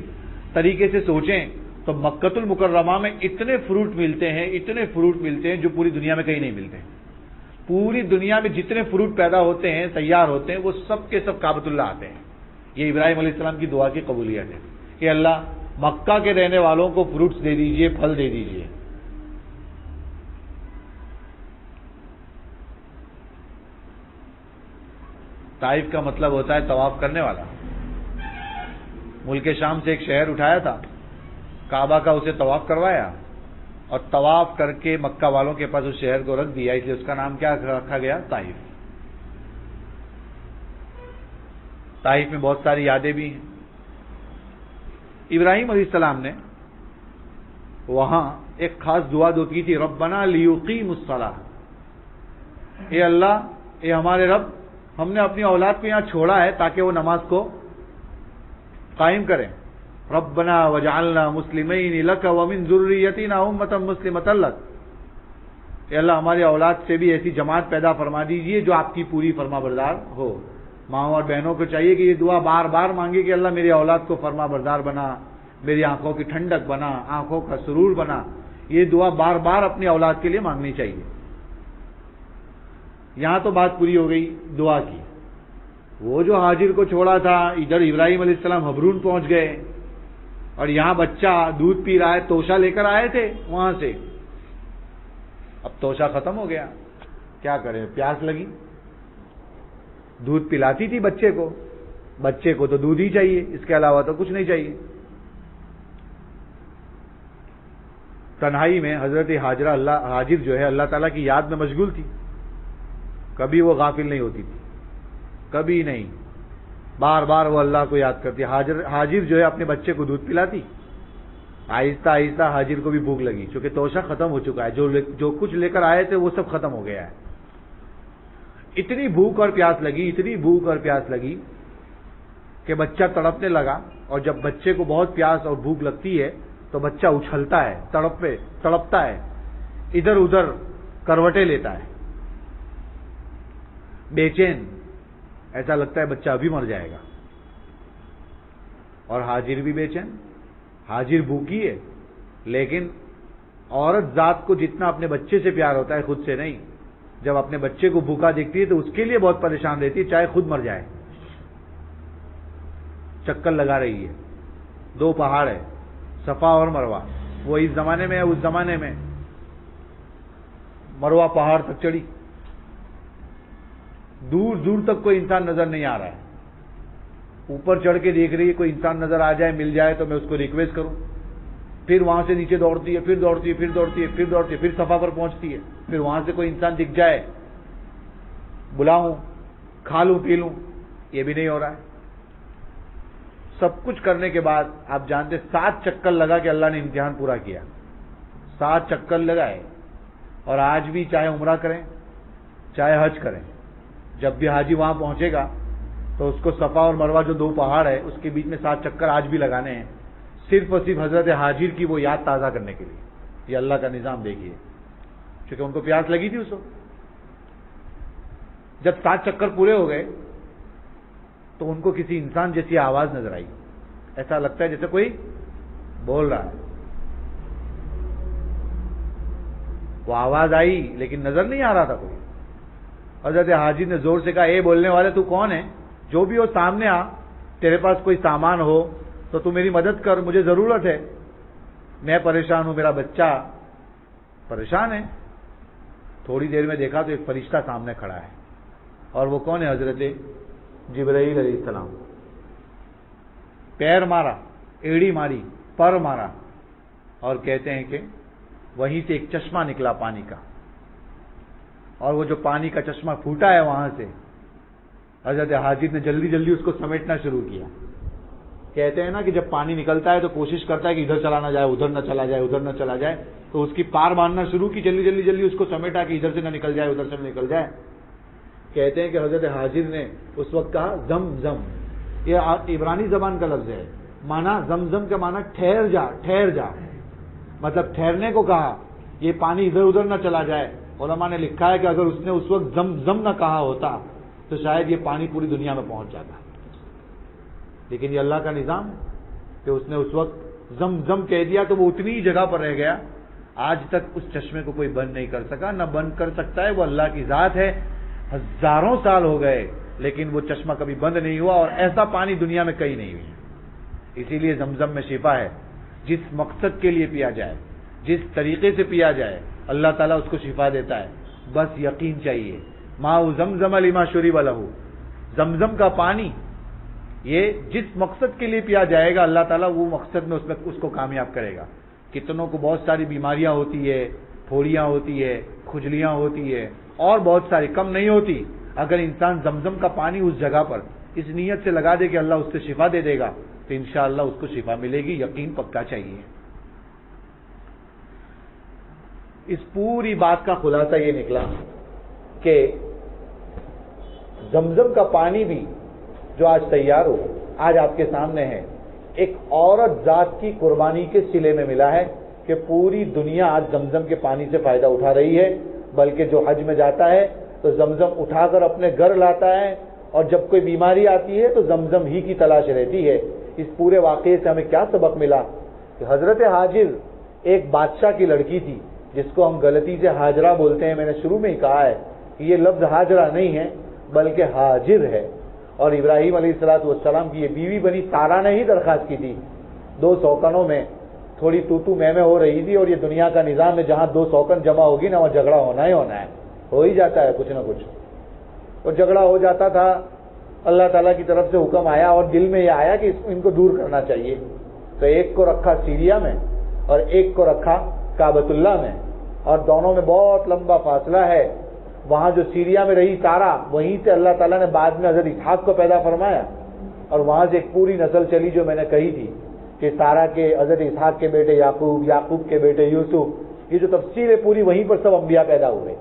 طریقے سے سوچیں تو مکۃ المکرمہ میں اتنے فروٹ ملتے ہیں, اتنے فروٹ ملتے ہیں جو پوری دنیا میں کہیں نہیں ملتے. پوری دنیا میں جتنے فروٹ پیدا ہوتے ہیں, تیار ہوتے ہیں, وہ سب کے سب کعبۃ اللہ آتے ہیں. یہ ابراہیم علیہ السلام کی دعا کی قبولیت ہے کہ اللہ مکہ کے رہنے والوں کو فروٹس دے دیجئے, پھل دے دیجئے. طائف کا مطلب ہوتا ہے طواف کرنے والا. ملک شام سے ایک شہر اٹھایا تھا, کعبہ کا اسے طواف کروایا, اور طواف کر کے مکہ والوں کے پاس اس شہر کو رکھ دیا. اس لیے اس کا نام کیا رکھا گیا؟ طائف. طائف میں بہت ساری یادیں بھی ہیں. ابراہیم علیہ السلام نے وہاں ایک خاص دعا دو کی تھی, ربنا لیقیموا الصلاۃ. اے اللہ, اے ہمارے رب, ہم نے اپنی اولاد کو یہاں چھوڑا ہے تاکہ وہ نماز کو قائم کریں. ربنا وجعلنا مسلمین لک ومن ذریتنا امۃ مسلمۃ لک. اے اللہ, ہماری اولاد سے بھی ایسی جماعت پیدا فرما دیجئے جو آپ کی پوری فرما بردار ہو. ماں اور بہنوں کو چاہیے کہ یہ دعا بار بار مانگے کہ اللہ میری اولاد کو فرما بردار بنا، میری آنکھوں کی ٹھنڈک بنا، آنکھوں کا سرور بنا. یہ دعا بار بار اپنی اولاد کے لیے مانگنی چاہیے. یہاں تو بات پوری ہو گئی دعا کی. وہ جو حاجر کو چھوڑا تھا، ادھر ابراہیم علیہ السلام حبرون پہنچ گئے اور یہاں بچہ دودھ پی رہا ہے. توشہ لے کر آئے تھے وہاں سے، اب توشہ ختم ہو گیا، کیا کریں؟ پیاس لگی، دودھ پلاتی تھی بچے کو. بچے کو تو دودھ ہی چاہیے، اس کے علاوہ تو کچھ نہیں چاہیے. تنہائی میں حضرت حاجر جو ہے اللہ تعالیٰ کی یاد میں مشغول تھی. کبھی وہ غافل نہیں ہوتی تھی، کبھی نہیں. بار بار وہ اللہ کو یاد کرتی. حاجر جو ہے اپنے بچے کو دودھ پلاتی. آہستہ آہستہ حاجر کو بھی بھوک لگی، چونکہ توشہ ختم ہو چکا ہے. جو کچھ لے کر آئے تھے وہ سب ختم ہو گیا ہے. اتنی بھوک اور پیاس لگی، اتنی بھوک اور پیاس لگی کہ بچہ تڑپنے لگا. اور جب بچے کو بہت پیاس اور بھوک لگتی ہے تو بچہ اچھلتا ہے، تڑپتا ہے، ادھر ادھر کروٹیں لیتا ہے، بے چین. ایسا لگتا ہے بچہ ابھی مر جائے گا. اور حاجر بھی بے چین. حاجر بھوکی ہے، لیکن عورت ذات کو جتنا اپنے بچے سے پیار ہوتا ہے خود سے نہیں. جب اپنے بچے کو بھوکا دیکھتی ہے تو اس کے لیے بہت پریشان رہتی ہے، چاہے خود مر جائے. چکر لگا رہی ہے. 2 پہاڑ ہے، صفا اور مروہ. وہ اس زمانے میں ہے، اس زمانے میں مروہ پہاڑ تک چڑھی. دور دور تک کوئی انسان نظر نہیں آ رہا ہے. اوپر چڑھ کے دیکھ رہی ہے کوئی انسان نظر آ جائے، مل جائے تو میں اس کو ریکویسٹ کروں. پھر وہاں سے نیچے دوڑتی ہے، پھر دوڑتی ہے، پھر دوڑتی ہے، پھر دوڑتی ہے، پھر صفا پر پہنچتی ہے. پھر وہاں سے کوئی انسان دکھ جائے، بلاؤں، کھا لوں، پی لوں. یہ بھی نہیں ہو رہا ہے. سب کچھ کرنے کے بعد آپ جانتے 7 چکر لگا کہ اللہ نے امتحان پورا کیا. 7 چکر لگائے. اور آج بھی چاہے عمرہ کریں چاہے حج کریں، جب بھی حاجی وہاں پہنچے گا تو اس کو صفا اور مروہ جو 2 پہاڑ ہے اس کے بیچ میں 7 چکر آج بھی لگانے ہیں، صرف اور صرف حضرت حاجر کی وہ یاد تازہ کرنے کے لیے. یہ اللہ کا نظام دیکھیے، کیونکہ ان کو پیاس لگی تھی اس وقت. جب 7 چکر پورے ہو گئے تو ان کو کسی انسان جیسی آواز نظر آئی. ایسا لگتا ہے جیسے کوئی بول رہا ہے. وہ آواز آئی لیکن نظر نہیں آ رہا تھا کوئی. حضرت حاجر نے زور سے کہا، اے بولنے والے تو کون ہے؟ جو بھی ہو سامنے آ، تیرے پاس کوئی سامان ہو تو تو میری مدد کر، مجھے ضرورت ہے، میں پریشان ہوں، میرا بچہ پریشان ہے. تھوڑی دیر میں دیکھا تو ایک فرشتہ سامنے کھڑا ہے. اور وہ کون ہے؟ حضرت جبرائیل علیہ السلام. پیر مارا، ایڑی ماری، پر مارا، اور کہتے ہیں کہ وہیں سے ایک چشمہ نکلا پانی کا. اور وہ جو پانی کا چشمہ پھوٹا ہے وہاں سے حضرت حاجر نے جلدی جلدی اس کو سمیٹنا شروع کیا. کہتے ہیں نا کہ جب پانی نکلتا ہے تو کوشش کرتا ہے کہ ادھر چلا نہ جائے، ادھر نہ چلا جائے، ادھر نہ چلا جائے. تو اس کی پار باندھنا شروع کی، جلدی جلدی جلدی اس کو سمیٹا کہ ادھر سے نہ نکل جائے، ادھر سے نہ نکل جائے. کہتے ہیں کہ حضرت حاجر نے اس وقت کہا زم زم. یہ عبرانی زبان کا لفظ ہے. مانا زمزم کا مانا ٹھہر جا، ٹھہر جا، مطلب ٹھہرنے کو کہا. یہ پانی ادھر ادھر نہ چلا جائے. علماء نے لکھا ہے کہ اگر اس نے اس وقت زم زم نہ کہا ہوتا تو شاید یہ پانی پوری دنیا میں پہنچ جاتا. لیکن یہ اللہ کا نظام کہ اس نے اس وقت زم زم کہہ دیا تو وہ اتنی ہی جگہ پر رہ گیا. آج تک اس چشمے کو کوئی بند نہیں کر سکا، نہ بند کر سکتا ہے. وہ اللہ کی ذات ہے. ہزاروں سال ہو گئے لیکن وہ چشمہ کبھی بند نہیں ہوا، اور ایسا پانی دنیا میں کہیں نہیں ہوئی. اسی لیے زمزم میں شفا ہے. جس مقصد کے لیے پیا جائے، جس طریقے سے پیا جائے، اللہ تعالیٰ اس کو شفا دیتا ہے. بس یقین چاہیے. ماء زمزم لما شرب لہ. زمزم کا پانی یہ جس مقصد کے لیے پیا جائے گا اللہ تعالیٰ وہ مقصد میں اس کو کامیاب کرے گا. کتنوں کو بہت ساری بیماریاں ہوتی ہے، پھوڑیاں ہوتی ہے، کھجلیاں ہوتی ہے، اور بہت ساری، کم نہیں ہوتی. اگر انسان زمزم کا پانی اس جگہ پر اس نیت سے لگا دے کہ اللہ اس سے شفا دے دے گا تو انشاءاللہ اس کو شفا ملے گی. یقین پکا چاہیے. اس پوری بات کا خلاصہ یہ نکلا کہ زمزم کا پانی بھی جو آج تیار ہو، آج آپ کے سامنے ہے، ایک عورت ذات کی قربانی کے صلے میں ملا ہے کہ پوری دنیا آج زمزم کے پانی سے فائدہ اٹھا رہی ہے. بلکہ جو حج میں جاتا ہے تو زمزم اٹھا کر اپنے گھر لاتا ہے اور جب کوئی بیماری آتی ہے تو زمزم ہی کی تلاش رہتی ہے۔ اس پورے واقعے سے ہمیں کیا سبق ملا کہ حضرت ہاجر ایک بادشاہ کی لڑکی تھی، جس کو ہم غلطی سے ہاجرہ بولتے ہیں۔ میں نے شروع میں ہی کہا ہے کہ یہ لفظ ہاجرہ نہیں ہے بلکہ ہاجر ہے، اور ابراہیم علیہ السلام کی یہ بیوی بنی سارا نے ہی درخواست کی تھی۔ 2 سوکنوں میں تھوڑی تو میں ہو رہی تھی، اور یہ دنیا کا نظام ہے، جہاں 2 سوکن جمع ہوگی نا وہاں جھگڑا ہونا ہی ہونا ہے، ہو ہی جاتا ہے کچھ نہ کچھ، اور جھگڑا ہو جاتا تھا۔ اللہ تعالیٰ کی طرف سے حکم آیا اور دل میں یہ آیا کہ ان کو دور کرنا چاہیے، تو ایک کو رکھا سیریا میں اور ایک کو رکھا کعبۃ اللہ میں، اور دونوں میں بہت لمبا فاصلہ ہے۔ وہاں جو سیریا میں رہی سارا، وہیں سے اللہ تعالیٰ نے بعد میں حضرت اسحاق کو پیدا فرمایا، اور وہاں سے ایک پوری نسل چلی جو میں نے کہی تھی کہ سارا کے حضرت اسحاق کے بیٹے یعقوب، یعقوب کے بیٹے یوسف، یہ جو تفصیل ہے پوری، وہیں پر سب انبیاء پیدا ہوئے۔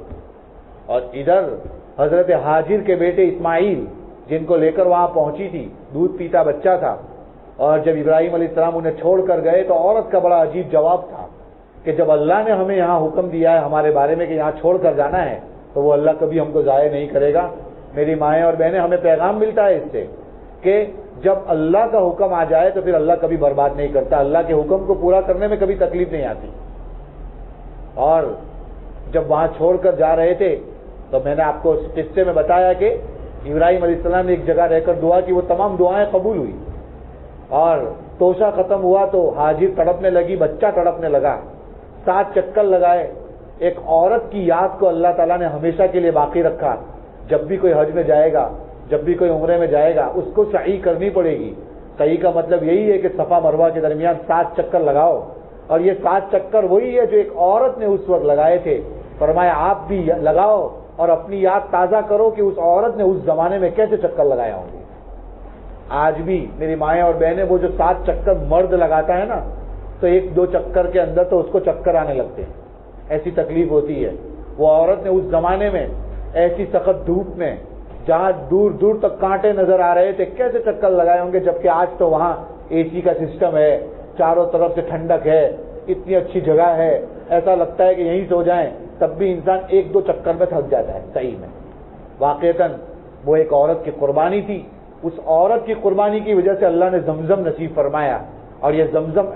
اور ادھر حضرت ہاجر کے بیٹے اسماعیل، جن کو لے کر وہاں پہنچی تھی، دودھ پیتا بچہ تھا، اور جب ابراہیم علیہ السلام انہیں چھوڑ کر گئے تو عورت کا بڑا عجیب جواب تھا کہ جب اللہ نے ہمیں یہاں حکم دیا ہے ہمارے بارے میں کہ یہاں چھوڑ کر جانا ہے، تو وہ اللہ کبھی ہم کو ضائع نہیں کرے گا۔ میری مائیں اور بہنیں، ہمیں پیغام ملتا ہے اس سے کہ جب اللہ کا حکم آ جائے تو پھر اللہ کبھی برباد نہیں کرتا، اللہ کے حکم کو پورا کرنے میں کبھی تکلیف نہیں آتی۔ اور جب وہاں چھوڑ کر جا رہے تھے تو میں نے آپ کو اس قصے میں بتایا کہ ابراہیم علیہ السلام نے ایک جگہ رہ کر دعا کی، وہ تمام دعائیں قبول ہوئی، اور توشہ ختم ہوا تو حاجر تڑپنے لگی، بچہ تڑپنے لگا، 7 چکر لگائے۔ ایک عورت کی یاد کو اللہ تعالیٰ نے ہمیشہ کے لیے باقی رکھا۔ جب بھی کوئی حج میں جائے گا، جب بھی کوئی عمرے میں جائے گا، اس کو سعی کرنی پڑے گی۔ سعی کا مطلب یہی ہے کہ صفا مروہ کے درمیان 7 چکر لگاؤ، اور یہ 7 چکر وہی ہے جو ایک عورت نے اس وقت لگائے تھے۔ فرمایا آپ بھی لگاؤ اور اپنی یاد تازہ کرو کہ اس عورت نے اس زمانے میں کیسے چکر لگایا ہوں گے۔ آج بھی میری مائیں اور بہنیں، وہ جو 7 چکر مرد لگاتا ہے نا، تو 1-2 چکر کے اندر تو اس کو چکر آنے لگتے ہیں، ایسی تکلیف ہوتی ہے۔ وہ عورت نے اس زمانے میں ایسی سخت دھوپ میں، جہاں دور دور تک کانٹے نظر آ رہے تھے، کیسے چکر لگائے ہوں گے، جبکہ آج تو وہاں اے سی کا سسٹم ہے، چاروں طرف سے ٹھنڈک ہے، اتنی اچھی جگہ ہے، ایسا لگتا ہے کہ یہیں سو جائیں، تب بھی انسان 1-2 چکر میں تھک جاتا ہے صحیح میں۔ واقعتاً وہ ایک عورت کی قربانی تھی، اس عورت کی قربانی کی وجہ سے اللہ نے زمزم نصیب فرمایا، اور یہ زمزم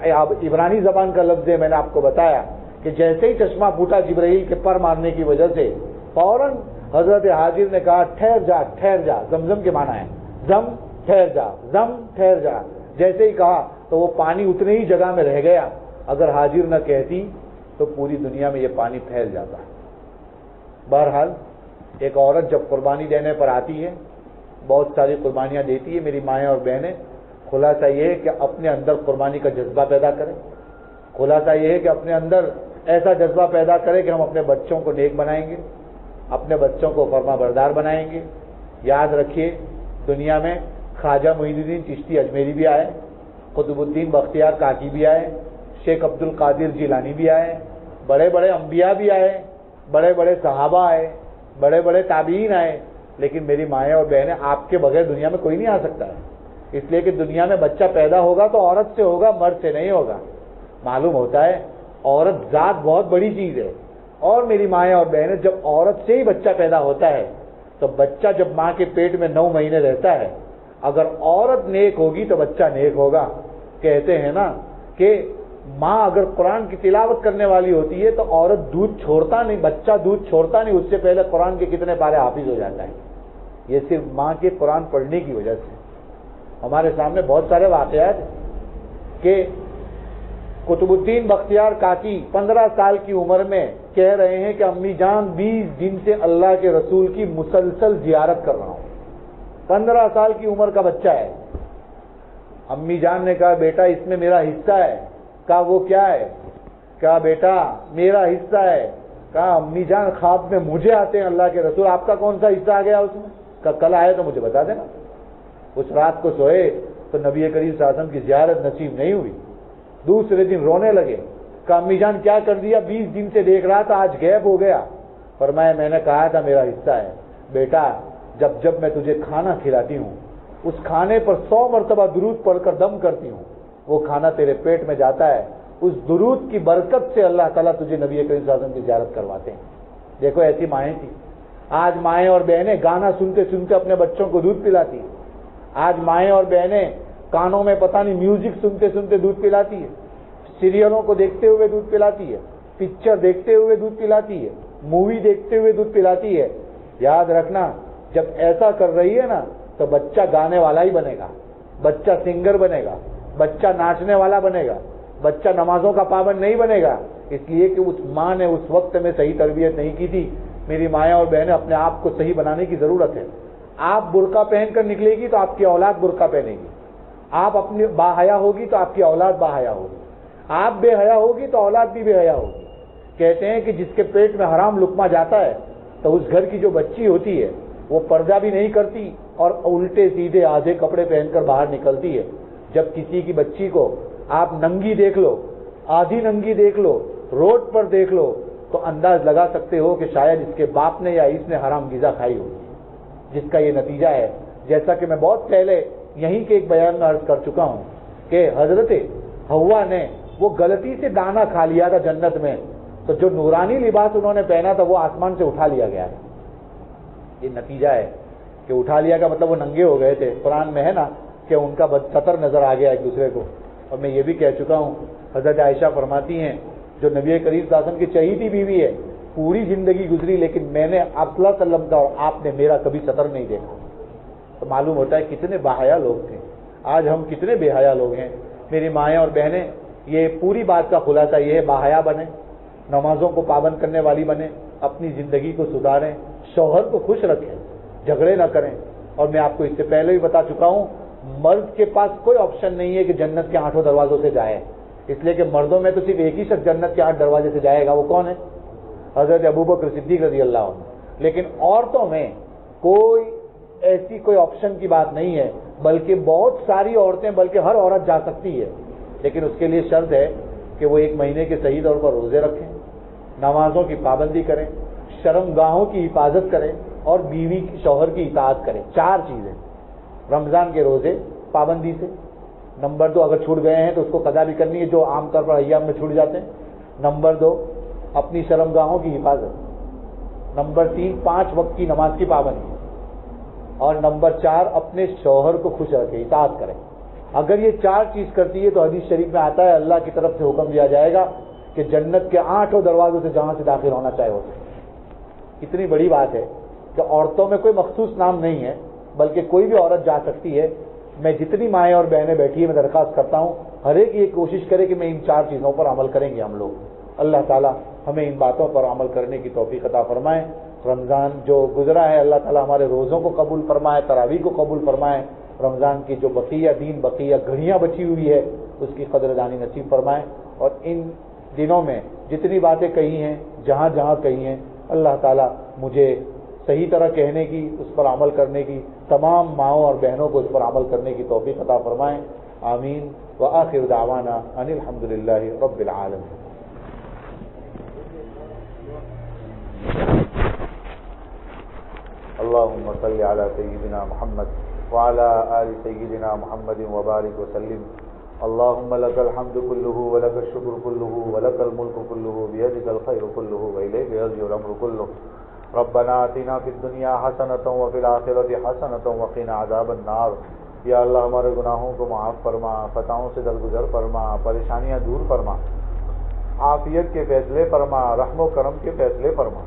عبرانی زبان کا لفظ ہے۔ میں نے آپ کو بتایا کہ جیسے ہی چشمہ پھوٹا جبرائیل کے پر مارنے کی وجہ سے، فوراً حضرت حاجر نے کہا ٹھہر جا ٹھہر جا، زمزم کے معنی ہے زم ٹھہر جا، زم ٹھہر جا۔ جیسے ہی کہا تو وہ پانی اتنے ہی جگہ میں رہ گیا، اگر حاجر نہ کہتی تو پوری دنیا میں یہ پانی پھیل جاتا۔ بہرحال ایک عورت جب قربانی دینے پر آتی ہے، بہت ساری قربانیاں دیتی ہے، میری مائیں اور بہنیں، خلاصہ یہ ہے کہ اپنے اندر قربانی کا جذبہ پیدا کریں۔ خلاصہ یہ ہے کہ اپنے اندر ایسا جذبہ پیدا کریں کہ ہم اپنے بچوں کو نیک بنائیں گے، اپنے بچوں کو فرما بردار بنائیں گے۔ یاد رکھیے، دنیا میں خواجہ معین الدین چشتی اجمیری بھی آئے، قطب الدین بختیار کاکی بھی آئے، شیخ عبد القادر جیلانی بھی آئے، بڑے بڑے انبیاء بھی آئے، بڑے بڑے صحابہ آئے، بڑے بڑے تابعین آئے، لیکن میری مائیں اور بہنیں، آپ کے بغیر دنیا میں کوئی نہیں آ سکتا ہے، اس لیے کہ دنیا میں بچہ پیدا ہوگا تو عورت سے ہوگا، مرد سے نہیں ہوگا۔ معلوم ہوتا ہے عورت ذات بہت بڑی چیز ہے، اور میری مائیں اور بہنیں، جب عورت سے ہی بچہ پیدا ہوتا ہے تو بچہ جب ماں کے پیٹ میں 9 مہینے رہتا ہے، اگر عورت نیک ہوگی تو بچہ نیک ہوگا۔ کہتے ہیں نا کہ ماں اگر قرآن کی تلاوت کرنے والی ہوتی ہے تو عورت دودھ چھوڑتا نہیں، بچہ دودھ چھوڑتا نہیں، اس سے پہلے قرآن کے کتنے پارے حافظ ہو جاتا ہے۔ یہ صرف ماں کے قرآن پڑھنے کی وجہ سے۔ ہمارے سامنے بہت سارے واقعات کہ قطب الدین بختیار کاکی 15 سال کی عمر میں کہہ رہے ہیں کہ امی جان 20 دن سے اللہ کے رسول کی مسلسل زیارت کر رہا ہوں۔ 15 سال کی عمر کا بچہ ہے۔ امی جان نے کہا بیٹا اس میں میرا حصہ ہے۔ کہا وہ کیا ہے؟ کہا بیٹا میرا حصہ ہے۔ کہا امی جان خواب میں مجھے آتے ہیں اللہ کے رسول، آپ کا کون سا حصہ آ گیا اس میں؟ کہا کل آئے تو مجھے بتا دینا۔ اس رات کو سوئے تو نبی کریم صلی اللہ علیہ وسلم کی زیارت نصیب نہیں ہوئی، دوسرے دن رونے لگے۔ کہا امی جان کیا کر دیا؟ 20 دن سے دیکھ رہا تھا، آج غائب ہو گیا۔ فرمایا میں نے کہا تھا میرا حصہ ہے۔ بیٹا جب جب میں تجھے کھانا کھلاتی ہوں، اس کھانے پر 100 مرتبہ درود پڑھ کر دم کرتی ہوں، وہ کھانا تیرے پیٹ میں جاتا ہے، اس درود کی برکت سے اللہ تعالیٰ تجھے نبی کریم صلی اللہ علیہ وسلم کی زیارت کرواتے ہیں۔ دیکھو ایسی مائیں تھی، آج مائیں اور بہنیں گانا سنتے سنتے اپنے بچوں کو دودھ پلاتی ہے. آج مائیں اور بہنیں کانوں میں پتہ نہیں میوزک سنتے سنتے دودھ پلاتی ہے, سیریلوں کو دیکھتے ہوئے دودھ پلاتی ہے, پکچر دیکھتے ہوئے دودھ پلاتی ہے, مووی دیکھتے ہوئے دودھ پلاتی ہے. یاد رکھنا, جب ایسا کر رہی ہے نا تو بچہ گانے والا ہی بنے گا, بچہ سنگر بنے گا, بچہ ناچنے والا بنے گا, بچہ نمازوں کا پابند نہیں بنے گا. اس لیے کہ اس ماں نے اس وقت میں صحیح تربیت نہیں کی تھی. میری مائیں اور بہنیں اپنے آپ کو صحیح بنانے کی ضرورت ہے. آپ برقع پہن کر نکلے گی تو آپ کی اولاد برقع پہنے گی. آپ اپنی باحیا ہوگی تو آپ کی اولاد باحیا ہوگی. آپ بے حیا ہوگی تو اولاد بھی بے حیا ہوگی. کہتے ہیں کہ جس کے پیٹ میں حرام لقمہ جاتا ہے تو اس گھر کی جو بچی ہوتی ہے وہ پردہ بھی نہیں کرتی اور الٹے سیدھے آدھے کپڑے پہن کر باہر نکلتی ہے. جب کسی کی بچی کو آپ ننگی دیکھ لو, آدھی ننگی دیکھ لو, روڈ پر دیکھ لو, تو انداز لگا سکتے ہو کہ شاید اس کے باپ نے یا اس نے حرام غذا کھائی ہوگی, جس کا یہ نتیجہ ہے. جیسا کہ میں بہت پہلے یہیں کے ایک بیان میں عرض کر چکا ہوں کہ حضرت حوا نے وہ غلطی سے دانا کھا لیا تھا جنت میں, تو جو نورانی لباس انہوں نے پہنا تھا وہ آسمان سے اٹھا لیا گیا ہے. یہ نتیجہ ہے کہ اٹھا لیا کا مطلب وہ ننگے ہو گئے تھے. قرآن میں ہے نا کہ ان کا سطر نظر آ گیا ایک دوسرے کو. اور میں یہ بھی کہہ چکا ہوں, حضرت عائشہ فرماتی ہیں جو نبی کریم صلی اللہ علیہ وسلم کی چہیتی بیوی ہے, پوری زندگی گزری لیکن میں نے آپ صلی اللہ علیہ وسلم کا اور آپ نے میرا کبھی سطر نہیں دیکھا. تو معلوم ہوتا ہے کتنے باحیا لوگ تھے. آج ہم کتنے بے حیا لوگ ہیں. میری مائیں اور بہنیں, یہ پوری بات کا خلاصہ یہ ہے, باحیا بنیں, نمازوں کو پابند کرنے والی بنیں, اپنی زندگی کو سدھاریں, شوہر کو خوش رکھیں, جھگڑے نہ کریں. اور میں آپ کو اس سے پہلے بھی بتا چکا ہوں, مرد کے پاس کوئی آپشن نہیں ہے کہ جنت کے 8 دروازوں سے جائے, اس لیے کہ مردوں میں تو صرف ایک ہی شخص جنت کے 8 دروازے سے جائے گا. وہ کون ہے؟ حضرت ابوبکر صدیق رضی اللہ عنہ. لیکن عورتوں میں کوئی ایسی کوئی آپشن کی بات نہیں ہے, بلکہ بہت ساری عورتیں, بلکہ ہر عورت جا سکتی ہے, لیکن اس کے لیے شرط ہے کہ وہ 1 مہینے کے صحیح طور پر روزے رکھیں, نمازوں کی پابندی کریں, شرمگاہوں کی حفاظت کریں اور بیوی شوہر کی اطاعت کریں. 4 چیزیں. رمضان کے روزے پابندی سے. نمبر 2, اگر چھوٹ گئے ہیں تو اس کو قضا بھی کرنی ہے, جو عام طور پر ایام میں چھوٹ جاتے ہیں. نمبر 2, اپنی شرمگاہوں کی حفاظت. نمبر 3, 5 وقت کی نماز کی پابندی. اور نمبر 4, اپنے شوہر کو خوش رکھے, اطاعت کریں. اگر یہ 4 چیز کرتی ہے تو حدیث شریف میں آتا ہے اللہ کی طرف سے حکم دیا جائے گا کہ جنت کے 8 دروازوں سے جہاں سے داخل ہونا چاہے ہو سکے. اتنی بڑی بات ہے کہ عورتوں میں کوئی مخصوص نام نہیں ہے, بلکہ کوئی بھی عورت جا سکتی ہے. میں جتنی مائیں اور بہنیں بیٹھی ہیں میں درخواست کرتا ہوں ہر ایک یہ کوشش کرے کہ میں ان 4 چیزوں پر عمل کریں گے ہم لوگ. اللہ تعالیٰ ہمیں ان باتوں پر عمل کرنے کی توفیق عطا فرمائے. رمضان جو گزرا ہے اللہ تعالیٰ ہمارے روزوں کو قبول فرمائے, تراویح کو قبول فرمائے. رمضان کی جو بقیہ گھڑیاں بچی ہوئی ہے اس کی قدردانی نصیب فرمائے. اور ان دنوں میں جتنی باتیں کہی ہیں, جہاں جہاں کہی ہیں, اللہ تعالیٰ مجھے صحیح طرح کہنے کی, اس پر عمل کرنے کی, تمام ماؤں اور بہنوں کو اس پر عمل کرنے کی توفیق عطا فرمائیں. آمین. وآخر دعوانا ان الحمدللہ رب العالمین. اللهم صل على سيدنا محمد وعلى آل سيدنا محمد وبارك وسلم. اللهم لك الحمد كله ولك الشكر كله ولك الملك كله بيدك الخير كله وإليك يرجع الأمر كله. ربنا آتنا في الدنيا حسنة وفي الآخرة حسنة وقنا عذاب النار. یا اللہ ہمارے گناہوں کو معاف فرما, خطاؤں سے درگزر فرما, پریشانیاں دور فرما, عافیت کے فیصلے فرما, رحم و کرم کے فیصلے فرما.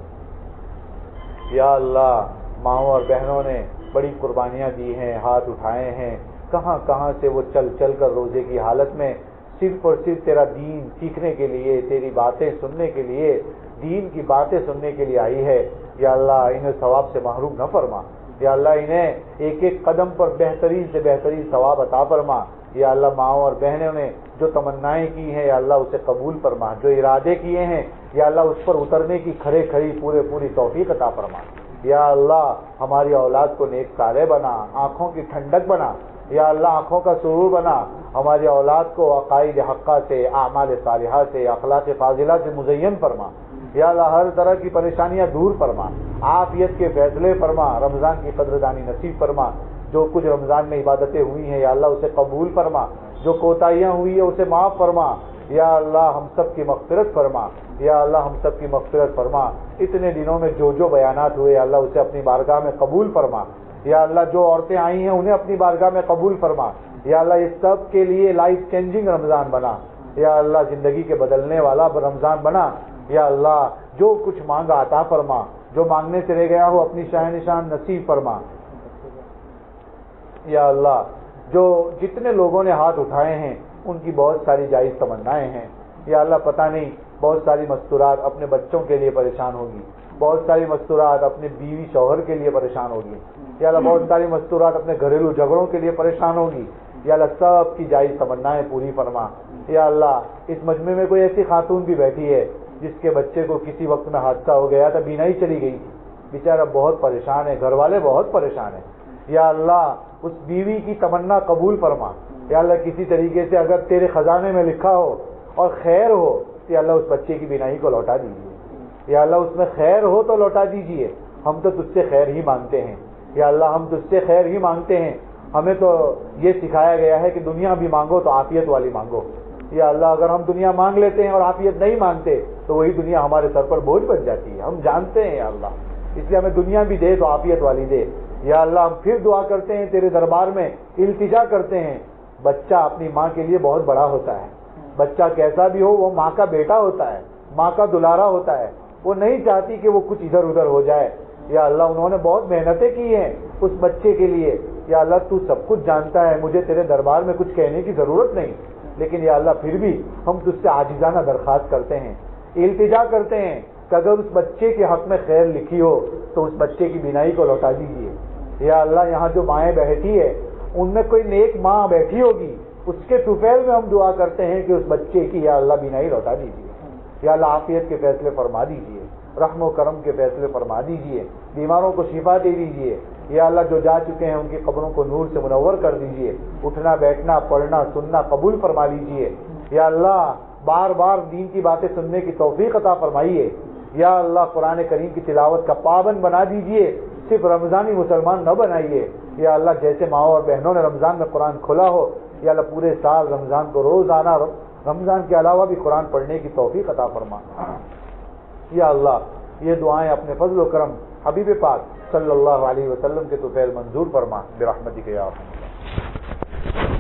یا اللہ ماؤں اور بہنوں نے بڑی قربانیاں دی ہیں, ہاتھ اٹھائے ہیں, کہاں کہاں سے وہ چل چل کر روزے کی حالت میں صرف اور صرف تیرا دین سیکھنے کے لیے, تیری باتیں سننے کے لیے, دین کی باتیں سننے کے لیے آئی ہے. یا اللہ انہیں ثواب سے محروم نہ فرما. یا اللہ انہیں ایک ایک قدم پر بہترین سے بہترین ثواب عطا فرما. یا اللہ ماؤں اور بہنوں نے جو تمنائیں کی ہیں یا اللہ اسے قبول فرما, جو ارادے کیے ہیں یا اللہ اس پر اترنے کی کھڑے کھڑی پوری توفیق عطا فرما. یا اللہ ہماری اولاد کو نیک صالح بنا, آنکھوں کی ٹھنڈک بنا. یا اللہ آنکھوں کا سرور بنا, ہماری اولاد کو عقائد حقہ سے, اعمال صالحہ سے, اخلاق فاضلہ سے مزین فرما. یا اللہ ہر طرح کی پریشانیاں دور فرما, عافیت کے فیصلے فرما, رمضان کی قدردانی نصیب فرما. جو کچھ رمضان میں عبادتیں ہوئی ہیں یا اللہ اسے قبول فرما, جو کوتاہیاں ہوئی ہیں اسے معاف فرما. یا اللہ ہم سب کی مغفرت فرما، یا اللہ ہم سب کی مغفرت فرما۔ اتنے دنوں میں جو بیانات ہوئے یا اللہ اسے اپنی بارگاہ میں قبول فرما، یا اللہ جو عورتیں آئی ہیں انہیں اپنی بارگاہ میں قبول فرما، یا اللہ یہ سب کے لیے لائف چینجنگ رمضان بنا، یا اللہ زندگی کے بدلنے والا رمضان بنا، یا اللہ جو کچھ مانگا عطا فرما، جو مانگنے سے رہ گیا ہو اپنی شاہ نشان نصیب فرما، یا اللہ جو جتنے لوگوں نے ہاتھ اٹھائے ہیں ان کی بہت ساری جائز تمنائیں ہیں، یا اللہ پتہ نہیں بہت ساری مستورات اپنے بچوں کے لیے پریشان ہوگی، بہت ساری مستورات اپنے بیوی شوہر کے لیے پریشان ہوگی، یا اللہ بہت ساری مستورات اپنے گھریلو جھگڑوں کے لیے پریشان ہوگی، یا اللہ سب کی جائز تمنائیں پوری فرما۔ یا اللہ اس مجمع میں کوئی ایسی خاتون بھی بیٹھی ہے جس کے بچے کو کسی وقت میں حادثہ ہو گیا تھا، بینائی چلی گئی تھی، بیچارہ بہت پریشان ہے، گھر والے بہت پریشان ہیں، یا اللہ اس بیوی کی تمنا قبول فرما، یا اللہ کسی طریقے سے اگر تیرے خزانے میں لکھا ہو اور خیر ہو تو یا اللہ اس بچے کی بینائی کو لوٹا دیجیے، یا اللہ اس میں خیر ہو تو لوٹا دیجیے، ہم تو تجھ سے خیر ہی مانگتے ہیں، یا اللہ ہم تجھ سے خیر ہی مانگتے ہیں، ہمیں تو یہ سکھایا گیا ہے کہ دنیا بھی مانگو تو عافیت والی مانگو، یا اللہ اگر ہم دنیا مانگ لیتے ہیں اور عافیت نہیں مانگتے تو وہی دنیا ہمارے سر پر بوجھ بن جاتی ہے، ہم جانتے ہیں یا اللہ، اس لیے ہمیں دنیا بھی دے تو عافیت والی دے۔ یا اللہ ہم پھر دعا کرتے ہیں تیرے دربار میں، التجا کرتے ہیں، بچہ اپنی ماں کے لیے بہت بڑا ہوتا ہے، بچہ کیسا بھی ہو وہ ماں کا بیٹا ہوتا ہے، ماں کا دلارا ہوتا ہے، وہ نہیں چاہتی کہ وہ کچھ ادھر ادھر ہو جائے، یا اللہ انہوں نے بہت محنتیں کی ہیں اس بچے کے لیے، یا اللہ تو سب کچھ جانتا ہے، مجھے تیرے دربار میں کچھ کہنے کی ضرورت نہیں، لیکن یا اللہ پھر بھی ہم تجھ سے عاجزانہ درخواست کرتے ہیں، التجا کرتے ہیں کہ اگر اس بچے کے حق میں خیر لکھی ہو تو اس بچے کی بینائی کو لوٹا دیجیے، یا اللہ یہاں جو مائیں بیٹھی ہے ان میں کوئی نیک ماں بیٹھی ہوگی، اس کے طفیل میں ہم دعا کرتے ہیں کہ اس بچے کی یا اللہ بینائی لوٹا دیجیے، یا اللہ عافیت کے فیصلے فرما دیجیے، رحم و کرم کے فیصلے فرما دیجیے، بیماروں کو شفا دے دیجیے، یا اللہ جو جا چکے ہیں ان کی قبروں کو نور سے منور کر دیجیے، اٹھنا بیٹھنا پڑھنا سننا قبول فرما لیجیے، یا اللہ بار بار دین کی باتیں سننے کی توفیق عطا فرمائیے، یا اللہ قرآن کریم کی تلاوت کا پابند بنا دیجیے، صرف رمضانی مسلمان نہ بنائیے، یا اللہ جیسے ماؤں اور بہنوں نے رمضان میں قرآن کھولا ہو، یا اللہ پورے سال رمضان کو روزانہ رمضان کے علاوہ بھی قرآن پڑھنے کی توفیق عطا فرما۔ یا اللہ یہ دعائیں اپنے فضل و کرم حبیب پاک صلی اللہ علیہ وسلم کے طفیل منظور فرما برحمتک یا ارحم الراحمین۔